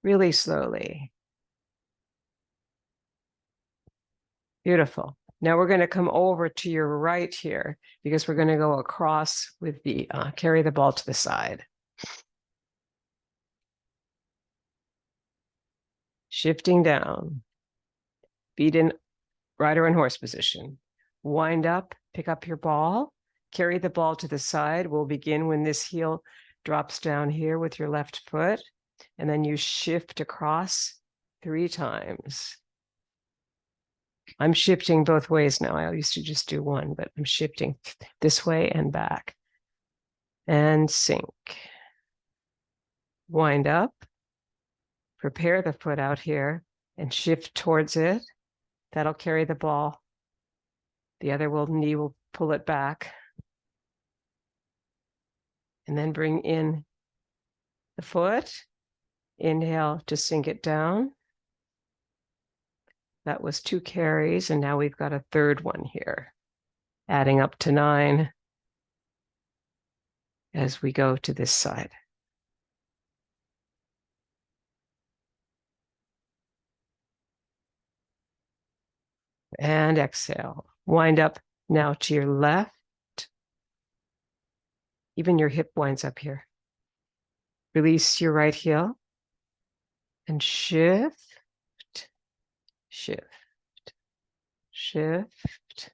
Really slowly. Beautiful. Now we're going to come over to your right here because we're going to go across with the, carry the ball to the side. Shifting down. Feet in rider and horse position. Wind up, pick up your ball, carry the ball to the side. We'll begin when this heel drops down here with your left foot, and then you shift across 3 times. I'm shifting both ways now. I used to just do one, but I'm shifting this way and back. And sink. Wind up, prepare the foot out here and shift towards it. That'll carry the ball. The other knee will pull it back. And then bring in the foot. Inhale to sink it down. That was 2 carries, and now we've got a third one here, adding up to 9 as we go to this side. And exhale. Wind up now to your left. Even your hip winds up here. Release your right heel and shift, shift, shift.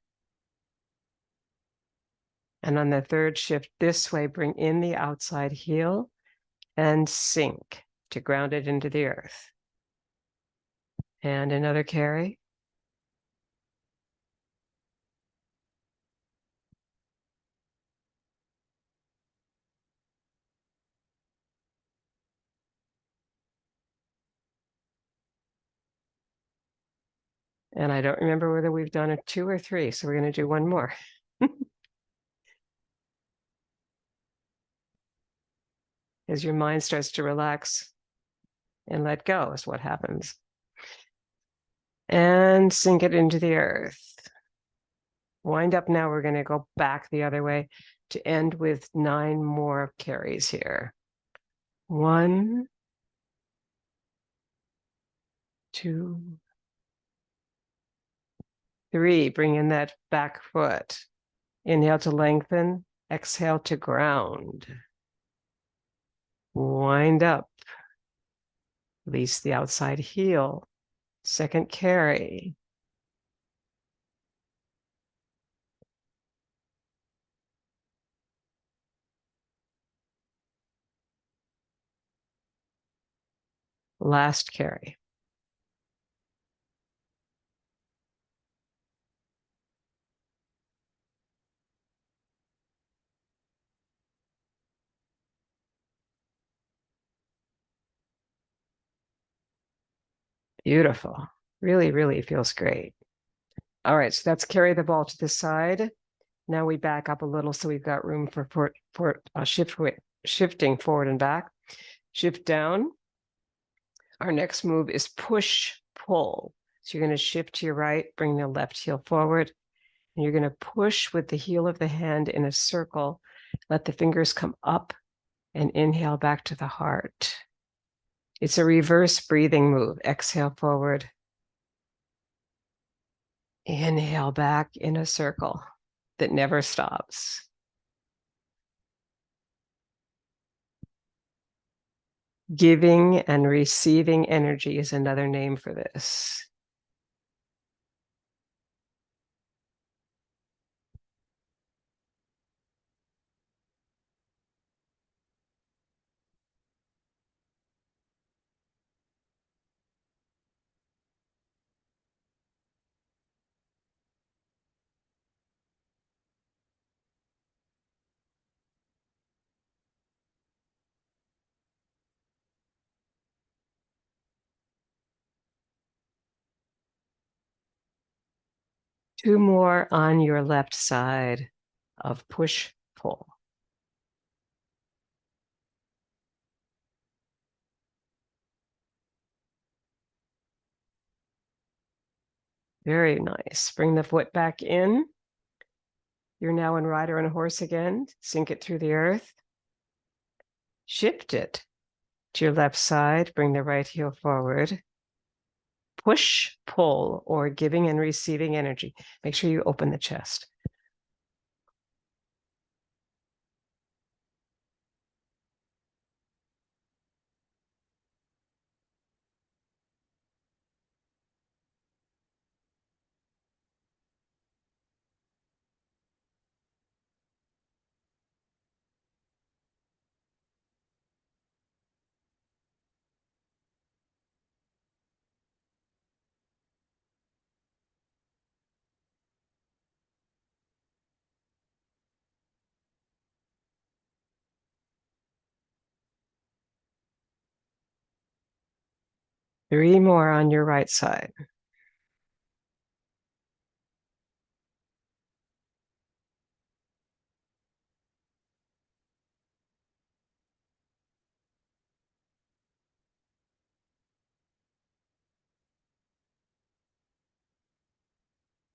And on the third shift this way, bring in the outside heel and sink to ground it into the earth. And another carry. And I don't remember whether we've done a 2 or 3, so we're going to do one more. As your mind starts to relax and let go is what happens. And sink it into the earth. Wind up now. We're going to go back the other way to end with 9 more carries here. 1, 2, 3. Bring in that back foot. Inhale to lengthen. Exhale to ground. Wind up. Release the outside heel. Second carry. Last carry. Beautiful. Really, really feels great. All right, so that's carry the ball to the side. Now we back up a little so we've got room for shifting forward and back. Shift down. Our next move is push, pull. So you're going to shift to your right, bring the left heel forward, and you're going to push with the heel of the hand in a circle. Let the fingers come up and inhale back to the heart. It's a reverse breathing move. Exhale forward. Inhale back in a circle that never stops. Giving and receiving energy is another name for this. Two more on your left side of push-pull. Very nice. Bring the foot back in. You're now in rider and horse again. Sink it through the earth. Shift it to your left side. Bring the right heel forward. Push, pull, or giving and receiving energy. Make sure you open the chest. 3 more on your right side.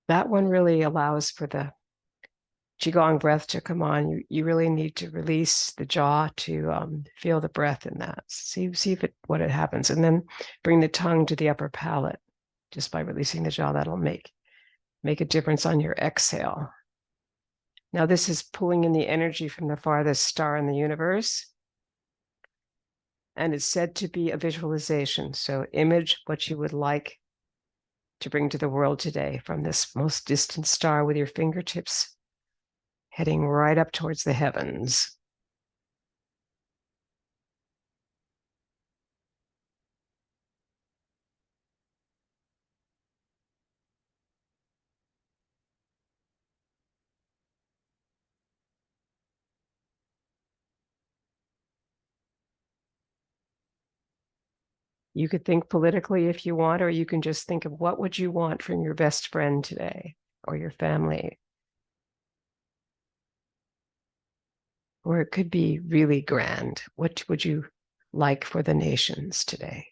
That one really allows for the Qigong breath to come on. You really need to release the jaw to feel the breath in that. See if what it happens. And then bring the tongue to the upper palate. Just by releasing the jaw, that'll make a difference on your exhale. Now this is pulling in the energy from the farthest star in the universe. And it's said to be a visualization. So image what you would like to bring to the world today from this most distant star with your fingertips heading right up towards the heavens. You could think politically if you want, or you can just think of what would you want from your best friend today or your family. Or it could be really grand. What would you like for the nations today?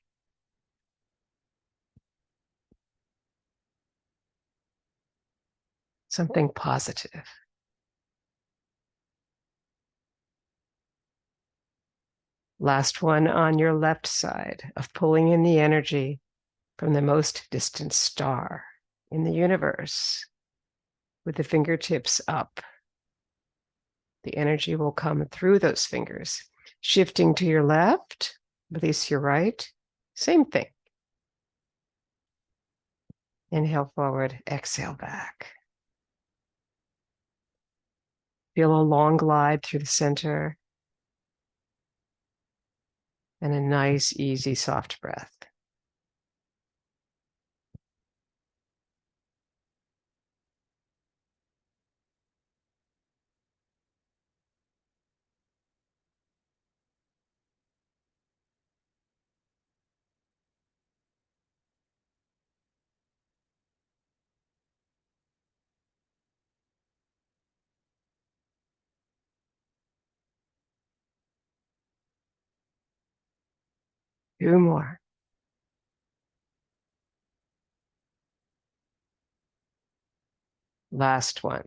Something positive. Last one on your left side of pulling in the energy from the most distant star in the universe with the fingertips up. The energy will come through those fingers. Shifting to your left, release your right. Same thing. Inhale forward, exhale back. Feel a long glide through the center and a nice, easy, soft breath. Two more. Last one.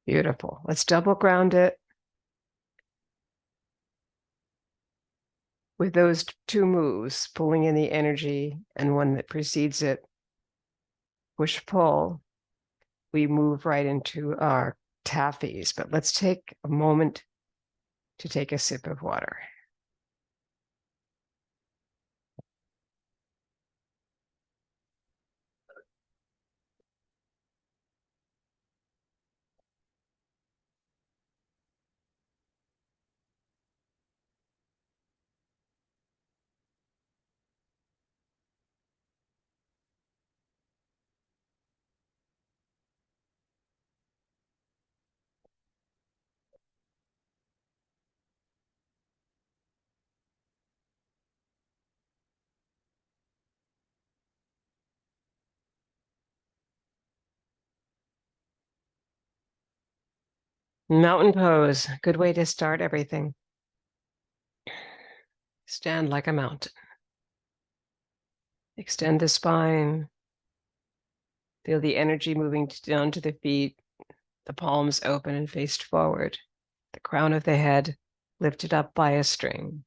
Beautiful. Let's double ground it with those 2 moves, pulling in the energy and one that precedes it. Push, pull. We move right into our taffies, but let's take a moment to take a sip of water. Mountain pose, good way to start everything. Stand like a mountain. Extend the spine. Feel the energy moving down to the feet, the palms open and faced forward, the crown of the head lifted up by a string.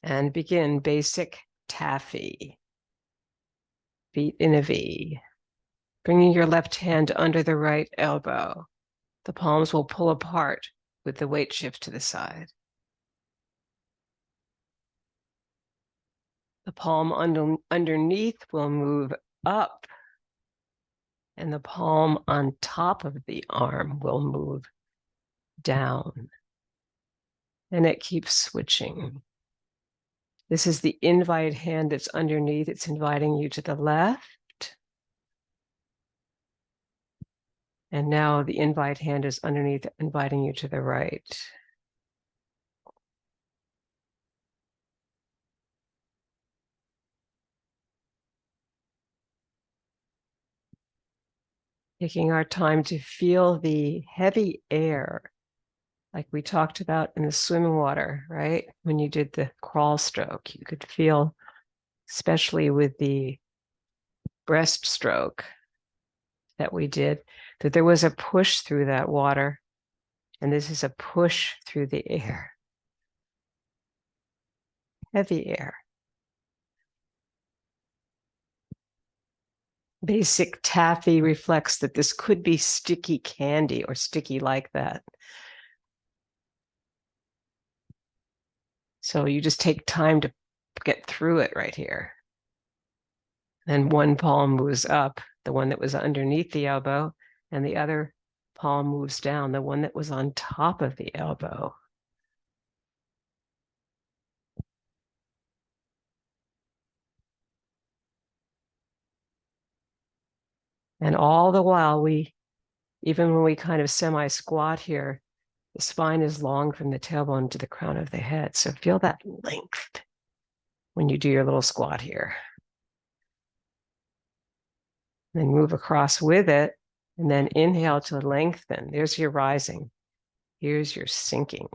And begin basic taffy. Feet in a V. Bringing your left hand under the right elbow. The palms will pull apart with the weight shift to the side. The palm underneath will move up, and the palm on top of the arm will move down. And it keeps switching. This is the invite hand that's underneath. It's inviting you to the left And now the invite hand is underneath, inviting you to the right. Taking our time to feel the heavy air, like we talked about in the swimming water, right? When you did the crawl stroke, you could feel, especially with the breaststroke that we did, that there was a push through that water. And this is a push through the air, heavy air. Basic taffy reflects that this could be sticky candy or sticky like that. So you just take time to get through it right here. Then one palm moves up, the one that was underneath the elbow, and the other palm moves down, the one that was on top of the elbow. And all the while, even when we kind of semi-squat here, the spine is long from the tailbone to the crown of the head. So feel that length when you do your little squat here. Then move across with it, and then inhale to lengthen. There's your rising. Here's your sinking.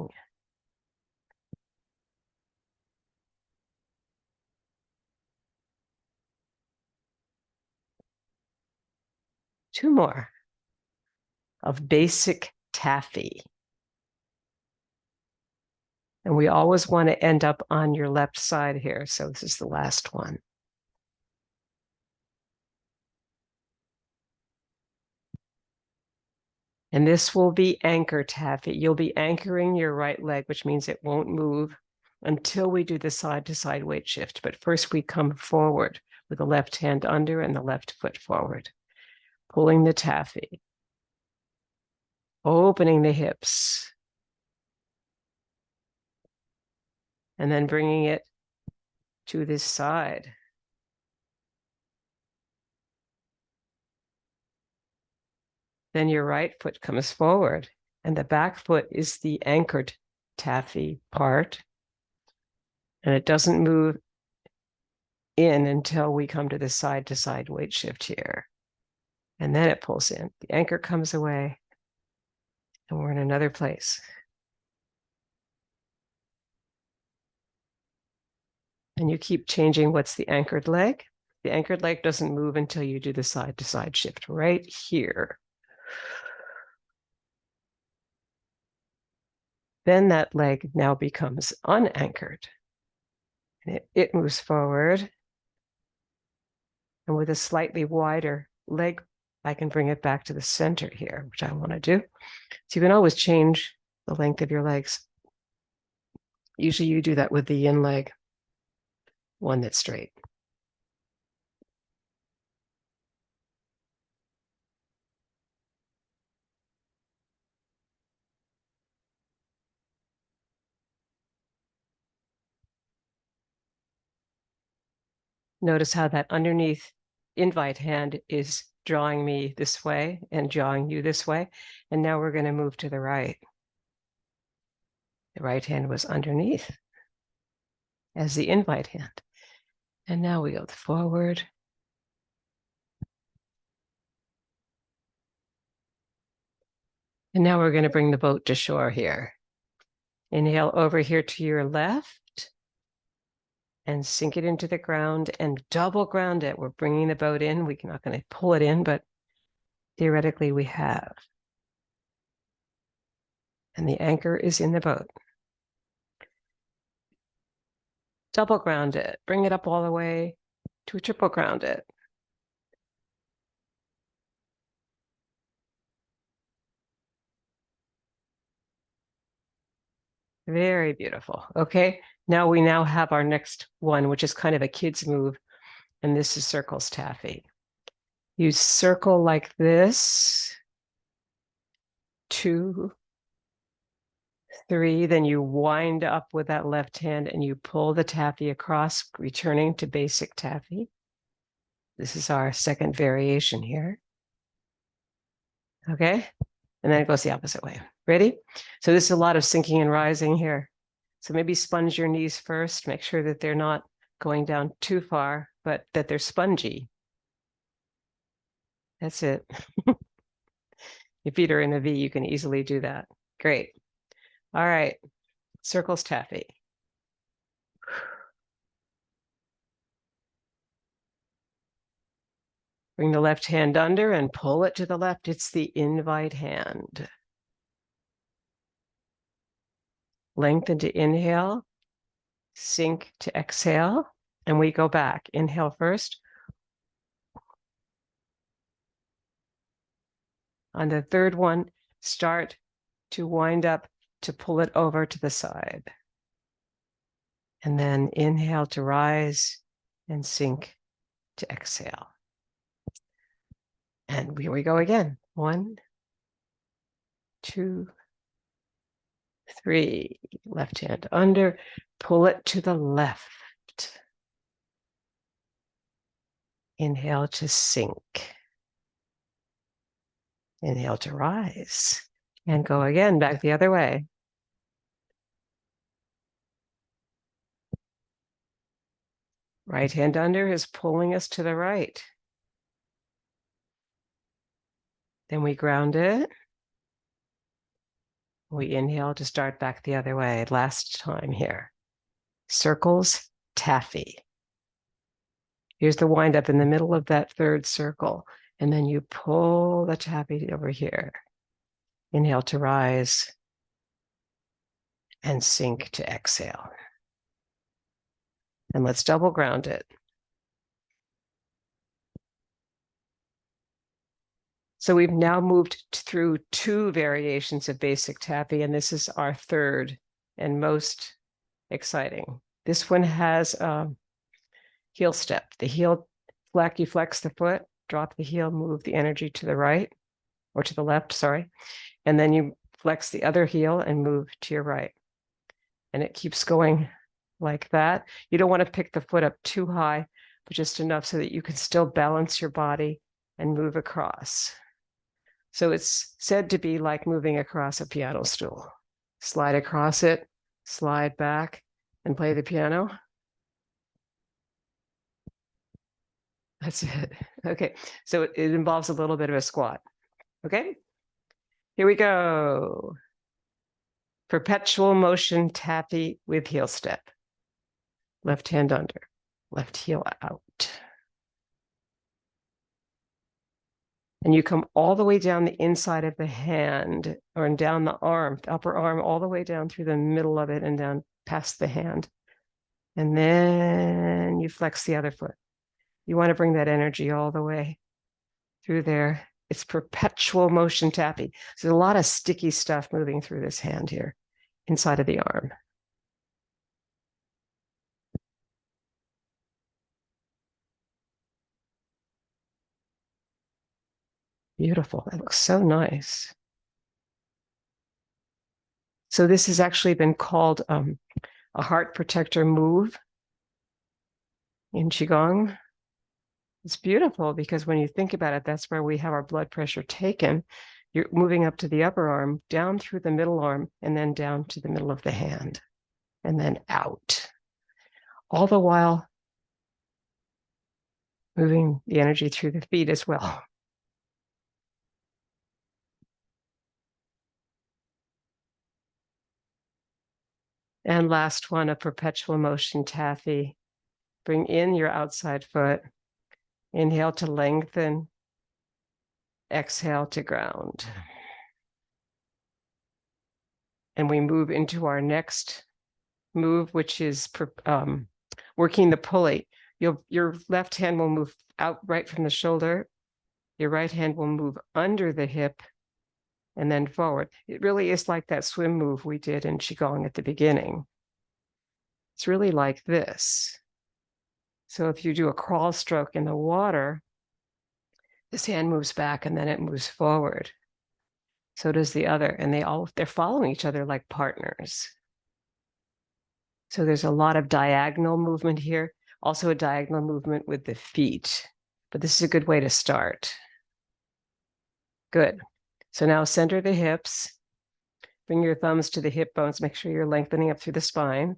Two more of basic taffy. And we always want to end up on your left side here. So this is the last one. And this will be anchor taffy. You'll be anchoring your right leg, which means it won't move until we do the side-to-side weight shift. But first we come forward with the left hand under and the left foot forward, pulling the taffy, opening the hips, and then bringing it to this side. Then your right foot comes forward, and the back foot is the anchored taffy part. And it doesn't move in until we come to the side-to-side weight shift here. And then it pulls in. The anchor comes away, and we're in another place. And you keep changing what's the anchored leg. The anchored leg doesn't move until you do the side-to-side shift right here. Then that leg now becomes unanchored. And it moves forward. And with a slightly wider leg, I can bring it back to the center here, which I want to do. So you can always change the length of your legs. Usually you do that with the yin leg, one that's straight. Notice how that underneath invite hand is drawing me this way and drawing you this way. And now we're going to move to the right. The right hand was underneath as the invite hand. And now we go forward. And now we're going to bring the boat to shore here. Inhale over here to your left and sink it into the ground and double ground it. We're bringing the boat in. We're not going to pull it in, but theoretically we have. And the anchor is in the boat. Double ground it. Bring it up all the way to a triple ground it. Very beautiful. Okay, now we have our next one, which is kind of a kid's move, and this is circles taffy. You circle like this, 2, 3, then you wind up with that left hand and you pull the taffy across, returning to basic taffy. This is our second variation here. Okay. And then it goes the opposite way. Ready? So this is a lot of sinking and rising here. So maybe sponge your knees first. Make sure that they're not going down too far, but that they're spongy. That's it. Your feet are in a V, you can easily do that. Great. All right. Circles taffy. Bring the left hand under and pull it to the left. It's the invite hand. Lengthen to inhale, sink to exhale, and we go back. Inhale first. On the third one, start to wind up to pull it over to the side. And then inhale to rise and sink to exhale. And here we go again. 1, 2, 3. Left hand under, pull it to the left. Inhale to sink. Inhale to rise. And go again, back the other way. Right hand under is pulling us to the right. Then we ground it. We inhale to start back the other way. Last time here. Circles, taffy. Here's the wind up in the middle of that third circle. And then you pull the taffy over here. Inhale to rise and sink to exhale. And let's double ground it. So we've now moved through 2 variations of basic taffy, and this is our third and most exciting. This one has a heel step. The heel, you flex the foot, drop the heel, move the energy to the right, or to the left, sorry. And then you flex the other heel and move to your right. And it keeps going like that. You don't want to pick the foot up too high, but just enough so that you can still balance your body and move across. So it's said to be like moving across a piano stool. Slide across it, slide back, and play the piano. That's it. Okay, so it involves a little bit of a squat. Okay, here we go. Perpetual motion taffy with heel step. Left hand under, left heel out. And you come all the way down the inside of the hand or down the arm, the upper arm, all the way down through the middle of it and down past the hand. And then you flex the other foot. You want to bring that energy all the way through there. It's perpetual motion taffy. So there's a lot of sticky stuff moving through this hand here, inside of the arm. Beautiful. That looks so nice. So this has actually been called a heart protector move in Qigong. It's beautiful because when you think about it, that's where we have our blood pressure taken. You're moving up to the upper arm, down through the middle arm, and then down to the middle of the hand, and then out. All the while moving the energy through the feet as well. And last one, a perpetual motion taffy. Bring in your outside foot. Inhale to lengthen. Exhale to ground. And we move into our next move, which is working the pulley. Your left hand will move out right from the shoulder. Your right hand will move under the hip and then forward. It really is like that swim move we did in Qigong at the beginning. It's really like this. So if you do a crawl stroke in the water, this hand moves back and then it moves forward. So does the other, and they're following each other like partners. So there's a lot of diagonal movement here, also a diagonal movement with the feet, but this is a good way to start. Good. So now center the hips. Bring your thumbs to the hip bones. Make sure you're lengthening up through the spine.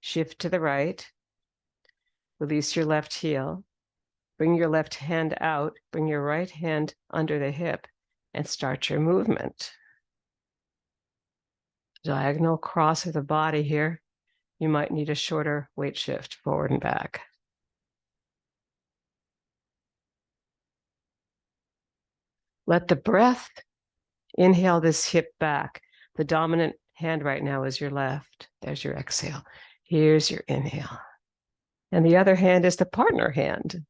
Shift to the right. Release your left heel. Bring your left hand out. Bring your right hand under the hip and start your movement. Diagonal cross of the body here. You might need a shorter weight shift forward and back. Let the breath inhale this hip back. The dominant hand right now is your left. There's your exhale. Here's your inhale. And the other hand is the partner hand.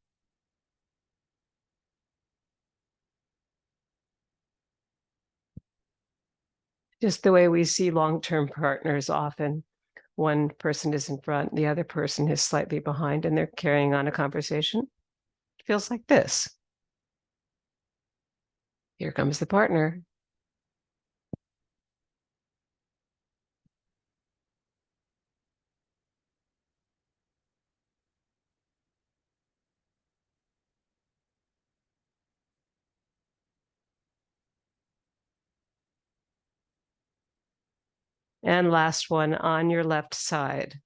Just the way we see long-term partners often. One person is in front, the other person is slightly behind, and they're carrying on a conversation. It feels like this. Here comes the partner. And last one on your left side.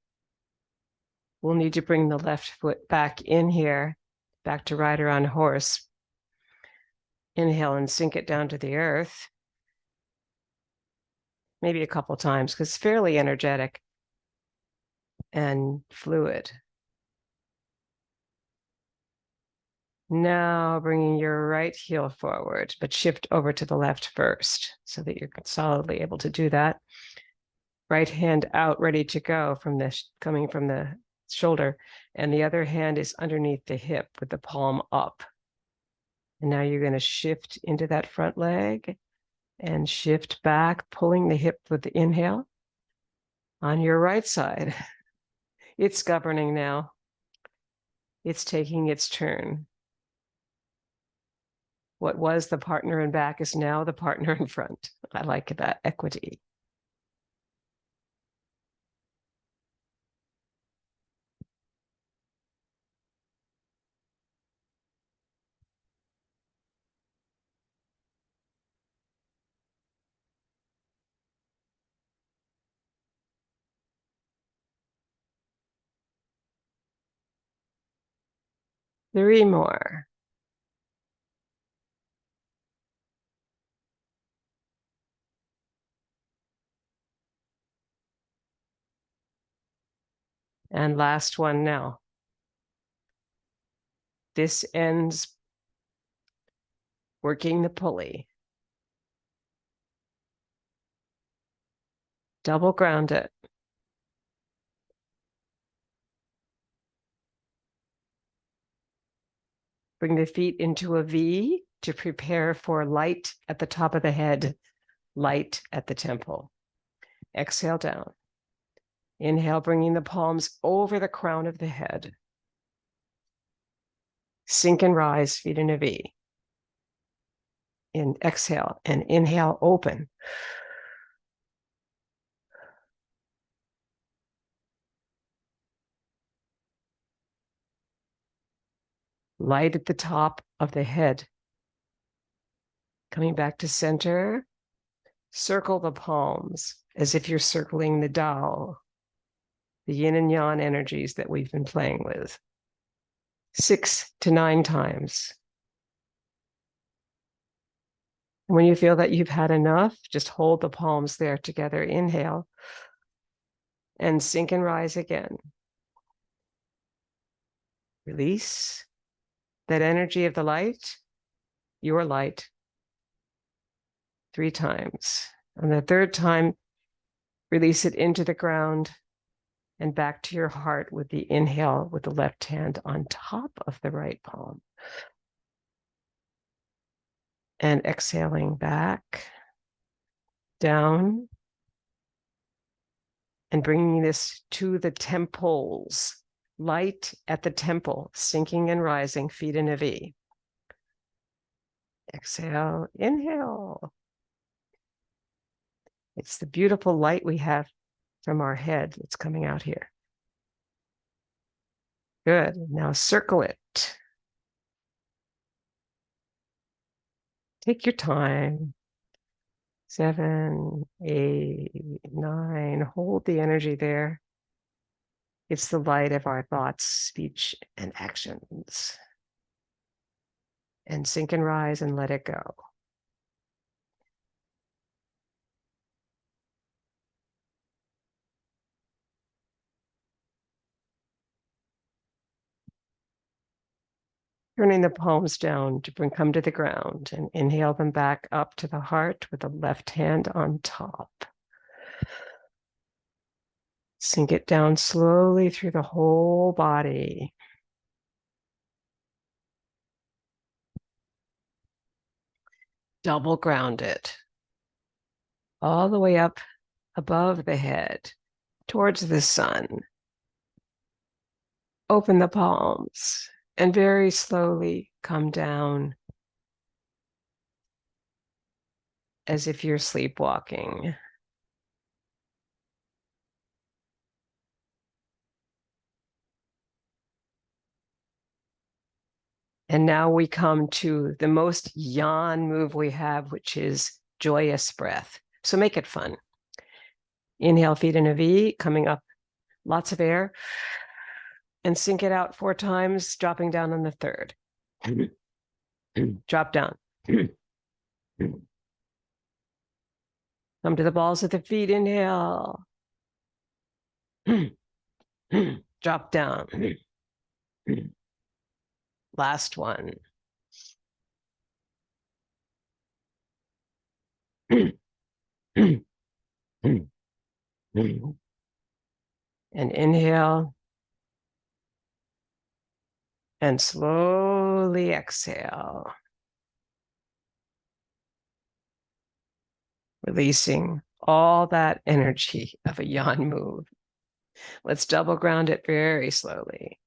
We'll need to bring the left foot back in here, back to rider on horse. Inhale and sink it down to the earth. Maybe a couple times because it's fairly energetic and fluid. Now bringing your right heel forward, but shift over to the left first so that you're solidly able to do that. Right hand out, ready to go from this, coming from the shoulder, and the other hand is underneath the hip with the palm up. And now you're going to shift into that front leg and shift back, pulling the hip with the inhale on your right side. It's governing now. It's taking its turn. What was the partner in back is now the partner in front. I like that equity. Three more. And last one now. This ends working the pulley. Double ground it. Bring the feet into a V to prepare for light at the top of the head, light at the temple. Exhale down. Inhale, bringing the palms over the crown of the head. Sink and rise, feet in a V. Exhale and inhale, open. Light at the top of the head. Coming back to center. Circle the palms as if you're circling the Tao, the yin and yang energies that we've been playing with. 6 to 9 times. When you feel that you've had enough, just hold the palms there together. Inhale and sink and rise again. Release that energy of the light, your light, 3 times. And the third time, release it into the ground and back to your heart with the inhale with the left hand on top of the right palm. And exhaling back, down, and bringing this to the temples. Light at the temple, sinking and rising, feet in a V. Exhale, inhale. It's the beautiful light we have from our head that's coming out here. Good. Now circle it. Take your time. 7, 8, 9. Hold the energy there. It's the light of our thoughts, speech, and actions. And sink and rise and let it go. Turning the palms down to come to the ground and inhale them back up to the heart with the left hand on top. Sink it down slowly through the whole body. Double ground it all the way up above the head towards the sun. Open the palms and very slowly come down as if you're sleepwalking. And now we come to the most yan move we have, which is joyous breath. So make it fun. Inhale, feet in a V, coming up, lots of air, and sink it out 4 times, dropping down on the third. Drop down. Come to the balls of the feet, inhale. Drop down. Last one. And inhale. And slowly exhale. Releasing all that energy of a yan move. Let's double ground it very slowly.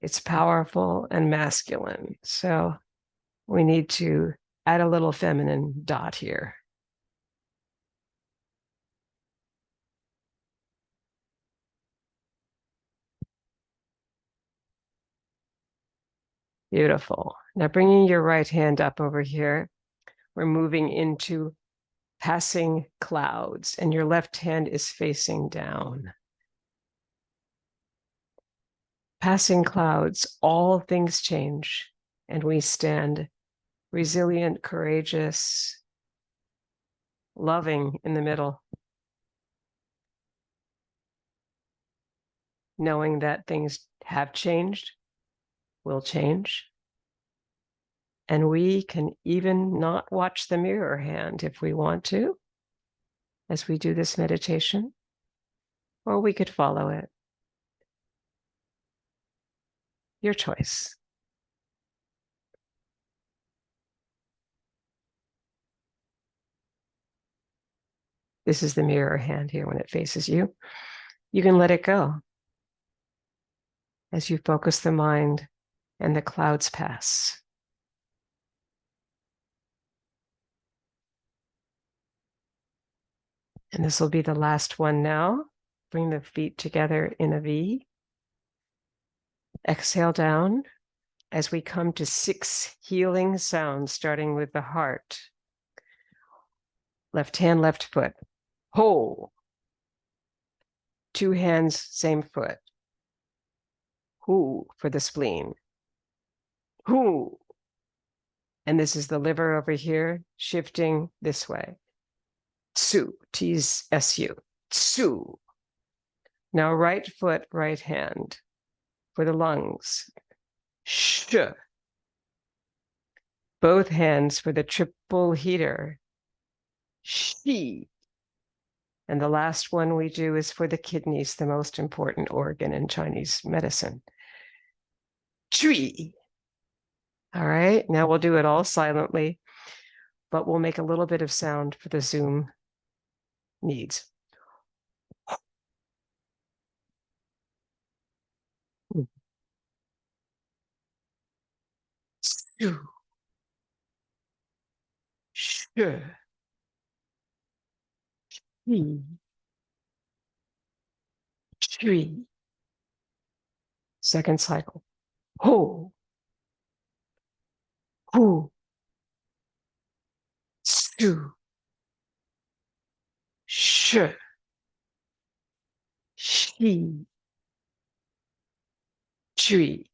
It's powerful and masculine. So we need to add a little feminine dot here. Beautiful. Now bringing your right hand up over here, we're moving into passing clouds, and your left hand is facing down. Passing clouds, all things change, and we stand resilient, courageous, loving in the middle, knowing that things have changed, will change. And we can even not watch the mirror hand if we want to, as we do this meditation, or we could follow it. Your choice. This is the mirror hand here when it faces you. You can let it go as you focus the mind and the clouds pass. And this will be the last one now. Bring the feet together in a V. Exhale down as we come to 6 healing sounds, starting with the heart. Left hand, left foot. Ho. 2 hands, same foot. Hu for the spleen. Hu. And this is the liver over here, shifting this way. Tsu, T-S-U, tsu. Now right foot, right hand for the lungs. Sh. Both hands for the triple heater. Shi. And the last one we do is for the kidneys, the most important organ in Chinese medicine. Chui. All right, now we'll do it all silently, but we'll make a little bit of sound for the Zoom needs. Shu. Shu. Shi. Chui. Second cycle. Ho. Hu. Shu, Shi, Shi, Chui.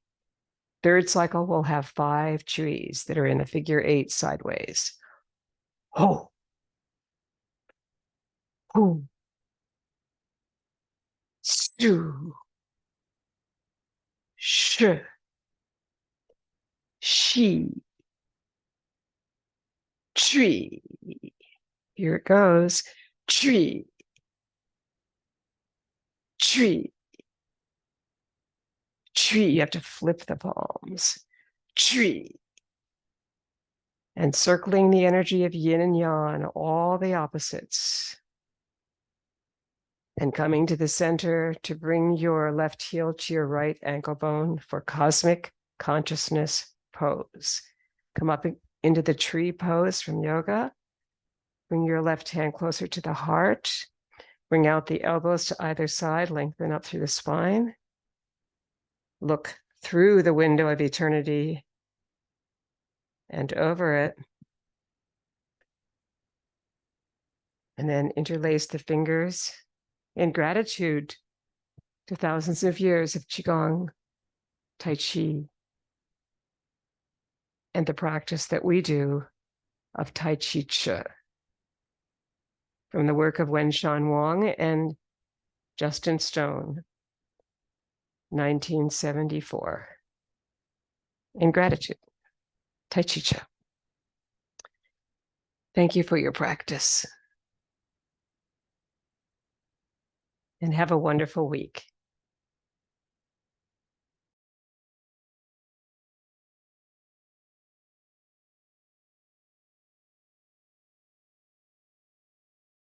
Third cycle will have 5 trees that are in a figure 8 sideways. Ho, hu, stu, sh, she, tree. Here it goes. Tree, tree, tree. You have to flip the palms. Tree. And circling the energy of yin and yang, all the opposites. And coming to the center to bring your left heel to your right ankle bone for cosmic consciousness pose. Come up into the tree pose from yoga. Bring your left hand closer to the heart. Bring out the elbows to either side, lengthen up through the spine. Look through the window of eternity and over it. And then interlace the fingers in gratitude to thousands of years of Qigong, Tai Chi, and the practice that we do of Tai Chi Chi from the work of Wenshan Wang and Justin Stone, 1974. In gratitude, Tai Chi Chi. Thank you for your practice. And have a wonderful week.